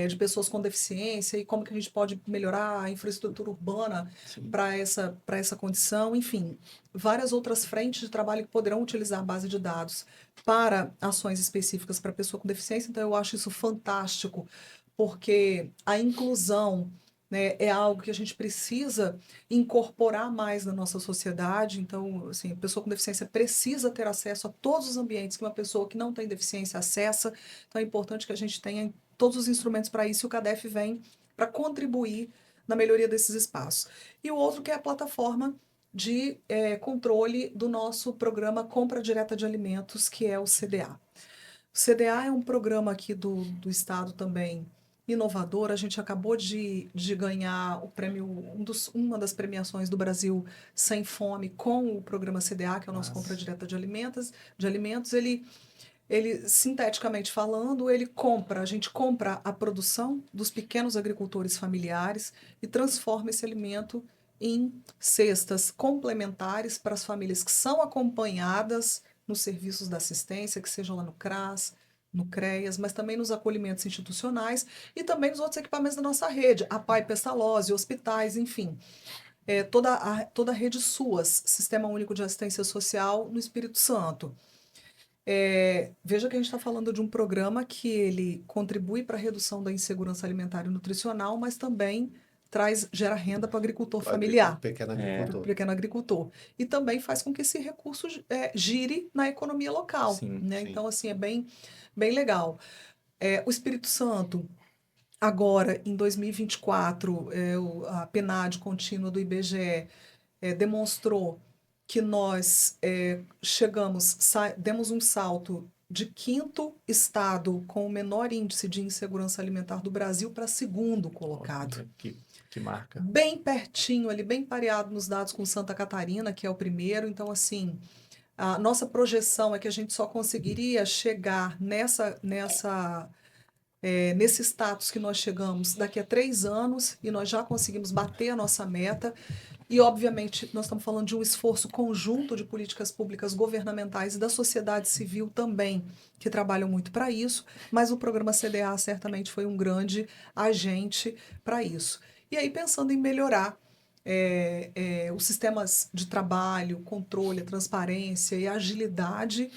de pessoas com deficiência, e como que a gente pode melhorar a infraestrutura urbana para essa condição. Enfim, várias outras frentes de trabalho que poderão utilizar a base de dados para ações específicas para pessoa com deficiência. Então, eu acho isso fantástico, porque a inclusão, né, é algo que a gente precisa incorporar mais na nossa sociedade. Então, assim, a pessoa com deficiência precisa ter acesso a todos os ambientes que uma pessoa que não tem deficiência acessa. Então, é importante que a gente tenha todos os instrumentos para isso, e o CADEF vem para contribuir na melhoria desses espaços. E o outro que é a plataforma de controle do nosso programa Compra Direta de Alimentos, que é o CDA. O CDA é um programa aqui do Estado também inovador. A gente acabou de ganhar o prêmio, uma das premiações do Brasil Sem Fome com o programa CDA, que é o nosso Compra Direta de alimentos. Ele, sinteticamente falando, a gente compra a produção dos pequenos agricultores familiares e transforma esse alimento em cestas complementares para as famílias que são acompanhadas nos serviços da assistência, que sejam lá no CRAS, no CREAS, mas também nos acolhimentos institucionais e também nos outros equipamentos da nossa rede, a PAI Pestalozzi, hospitais, enfim. Toda a rede SUAS, Sistema Único de Assistência Social, no Espírito Santo. Veja que a gente está falando de um programa que ele contribui para a redução da insegurança alimentar e nutricional, mas também gera renda para o agricultor familiar, Pequeno agricultor. pequeno agricultor. E também faz com que esse recurso gire na economia local. Sim, né? sim. Então, assim, é bem legal. O Espírito Santo, agora, em 2024, a PNAD contínua do IBGE demonstrou que nós demos um salto de 5º estado com o menor índice de insegurança alimentar do Brasil para 2º colocado. Que marca. Bem pertinho ali, bem pareado nos dados com Santa Catarina, que é o primeiro. Então, assim, a nossa projeção é que a gente só conseguiria chegar nesse status que nós chegamos daqui a 3 anos, e nós já conseguimos bater a nossa meta. E, obviamente, nós estamos falando de um esforço conjunto de políticas públicas governamentais e da sociedade civil também, que trabalham muito para isso, mas o programa CDA certamente foi um grande agente para isso. E aí, pensando em melhorar os sistemas de trabalho, controle, transparência e agilidade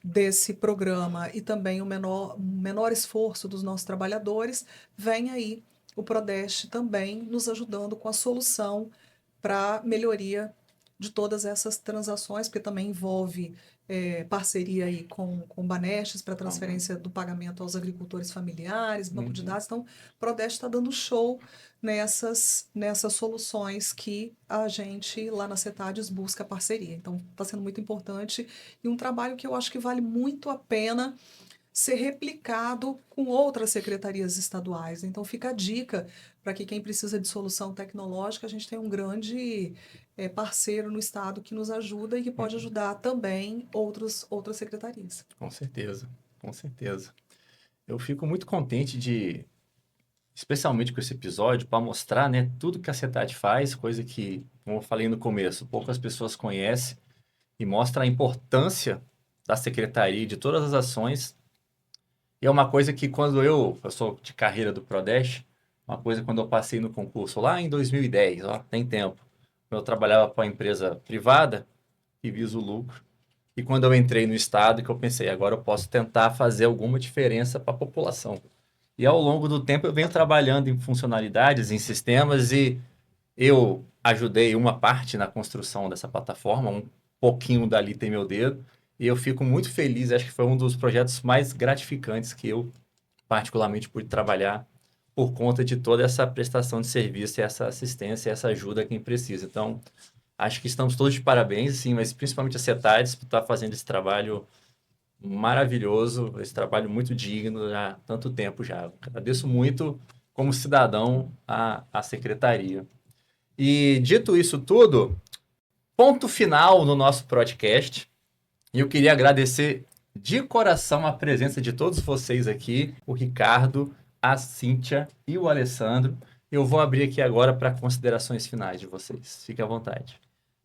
desse programa, e também o menor esforço dos nossos trabalhadores, vem aí o Prodeste também nos ajudando com a solução para melhoria de todas essas transações, porque também envolve parceria aí com Banestes para transferência do pagamento aos agricultores familiares, banco de dados. Então, o Prodeste está dando show nessas soluções que a gente lá na CETADES busca parceria. Então, está sendo muito importante e um trabalho que eu acho que vale muito a pena ser replicado com outras secretarias estaduais. Então, fica a dica para que quem precisa de solução tecnológica, a gente tem um grande parceiro no Estado que nos ajuda e que pode ajudar também outras secretarias. Com certeza, com certeza. Eu fico muito contente especialmente com esse episódio, para mostrar, né, tudo que a CETAD faz, coisa que, como eu falei no começo, poucas pessoas conhecem, e mostra a importância da secretaria e de todas as ações. E é uma coisa que quando eu sou de carreira do Prodeste, uma coisa quando eu passei no concurso lá em 2010, ó, tem tempo, eu trabalhava para uma empresa privada que visa o lucro, e quando eu entrei no Estado, que eu pensei, agora eu posso tentar fazer alguma diferença para a população. E ao longo do tempo eu venho trabalhando em funcionalidades, em sistemas, e eu ajudei uma parte na construção dessa plataforma, um pouquinho dali tem meu dedo, e eu fico muito feliz, acho que foi um dos projetos mais gratificantes que eu particularmente pude trabalhar por conta de toda essa prestação de serviço, essa assistência, essa ajuda a quem precisa. Então, acho que estamos todos de parabéns, sim, mas principalmente a CETADES por estar fazendo esse trabalho maravilhoso, esse trabalho muito digno há tanto tempo já. Agradeço muito, como cidadão, a secretaria. E dito isso tudo, ponto final no nosso podcast. E eu queria agradecer de coração a presença de todos vocês aqui, o Ricardo, a Cíntia e o Alessandro. Eu vou abrir aqui agora para considerações finais de vocês. Fique à vontade.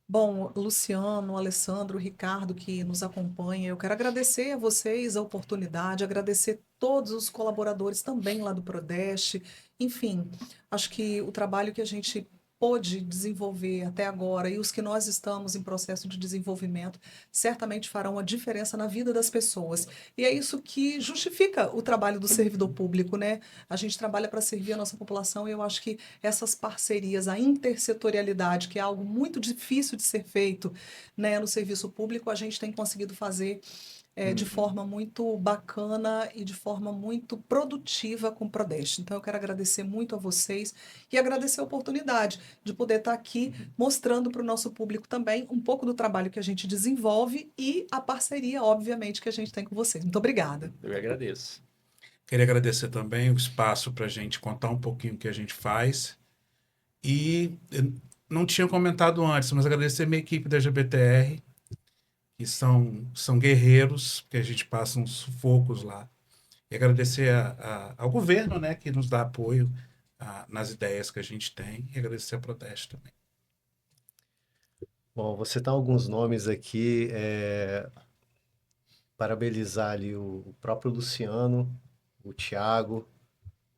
Bom, Luciano, Alessandro, Ricardo, que nos acompanha, eu quero agradecer a vocês a oportunidade, agradecer todos os colaboradores também lá do Prodeste. Enfim, acho que o trabalho que a gente pôde desenvolver até agora e os que nós estamos em processo de desenvolvimento certamente farão a diferença na vida das pessoas. E é isso que justifica o trabalho do servidor público, né? A gente trabalha para servir a nossa população e eu acho que essas parcerias, a intersetorialidade, que é algo muito difícil de ser feito, né, no serviço público, a gente tem conseguido fazer de forma muito bacana e de forma muito produtiva com o Prodeste. Então, eu quero agradecer muito a vocês e agradecer a oportunidade de poder estar aqui mostrando para o nosso público também um pouco do trabalho que a gente desenvolve e a parceria, obviamente, que a gente tem com vocês. Muito obrigada. Eu agradeço. Queria agradecer também o espaço para a gente contar um pouquinho o que a gente faz. E eu não tinha comentado antes, mas agradecer a minha equipe da GBTR, que são guerreiros, que a gente passa uns sufocos lá. E agradecer ao governo, né, que nos dá apoio nas ideias que a gente tem. E agradecer a Prodeste também. Bom, vou citar alguns nomes aqui, parabenizar ali o próprio Luciano, o Thiago,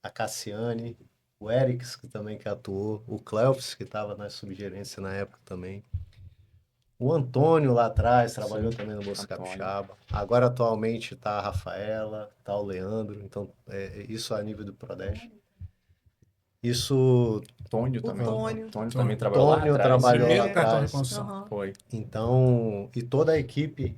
a Cassiane, o Erics, que também que atuou, o Cleofs, que estava na subgerência na época também. O Antônio lá atrás trabalhou também no Bolsa Antônio. Capixaba. Agora atualmente está a Rafaela, está o Leandro. Então, isso a nível do Prodeste. Isso, Tônio também. Tônio. Tônio também trabalhou lá Tônio atrás. trabalhou lá Primeiro cartão de atrás. construção. Aham. Foi. Então, e toda a equipe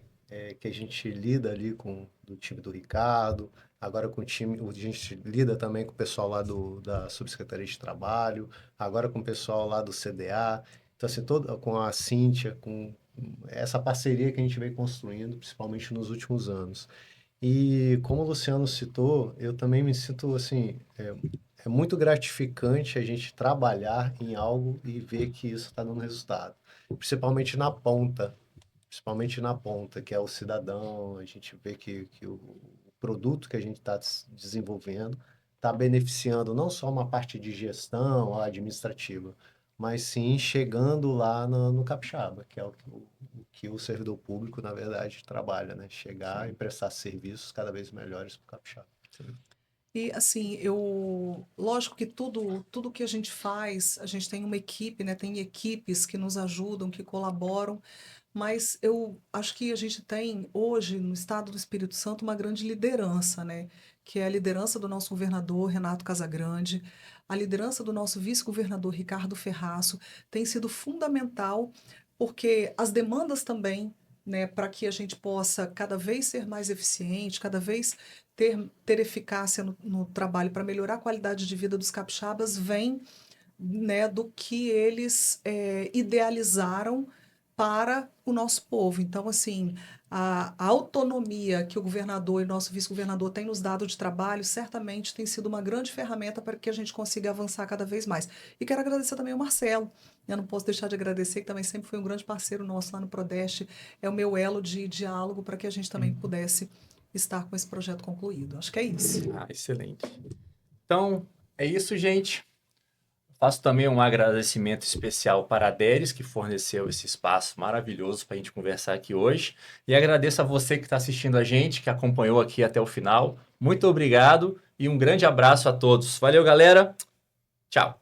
que a gente lida ali com do time do Ricardo, agora com o time, a gente lida também com o pessoal lá da Subsecretaria de Trabalho, agora com o pessoal lá do CDA. Então, assim, com a Cíntia, com essa parceria que a gente vem construindo, principalmente nos últimos anos. E como o Luciano citou, eu também me sinto assim, é muito gratificante a gente trabalhar em algo e ver que isso está dando resultado, principalmente na ponta, que é o cidadão. A gente vê que o produto que a gente está desenvolvendo está beneficiando não só uma parte de gestão administrativa, mas sim chegando lá no Capixaba, que é o que o servidor público, na verdade, trabalha, né? Chegar e prestar serviços cada vez melhores para o Capixaba. E assim, lógico que tudo que a gente faz, a gente tem uma equipe, né? Tem equipes que nos ajudam, que colaboram, mas eu acho que a gente tem hoje no estado do Espírito Santo uma grande liderança, né? Que é a liderança do nosso governador Renato Casagrande, a liderança do nosso vice-governador Ricardo Ferraço tem sido fundamental, porque as demandas também, né, para que a gente possa cada vez ser mais eficiente, cada vez ter eficácia no trabalho para melhorar a qualidade de vida dos capixabas, vem, né, do que eles idealizaram para o nosso povo. Então, assim, a autonomia que o governador e o nosso vice-governador têm nos dado de trabalho certamente tem sido uma grande ferramenta para que a gente consiga avançar cada vez mais. E quero agradecer também ao Marcelo. Eu não posso deixar de agradecer, que também sempre foi um grande parceiro nosso lá no Prodeste. É o meu elo de diálogo para que a gente também pudesse estar com esse projeto concluído. Acho que é isso. Ah, excelente. Então, é isso, gente. Faço também um agradecimento especial para a Deres, que forneceu esse espaço maravilhoso para a gente conversar aqui hoje. E agradeço a você que está assistindo a gente, que acompanhou aqui até o final. Muito obrigado e um grande abraço a todos. Valeu, galera. Tchau.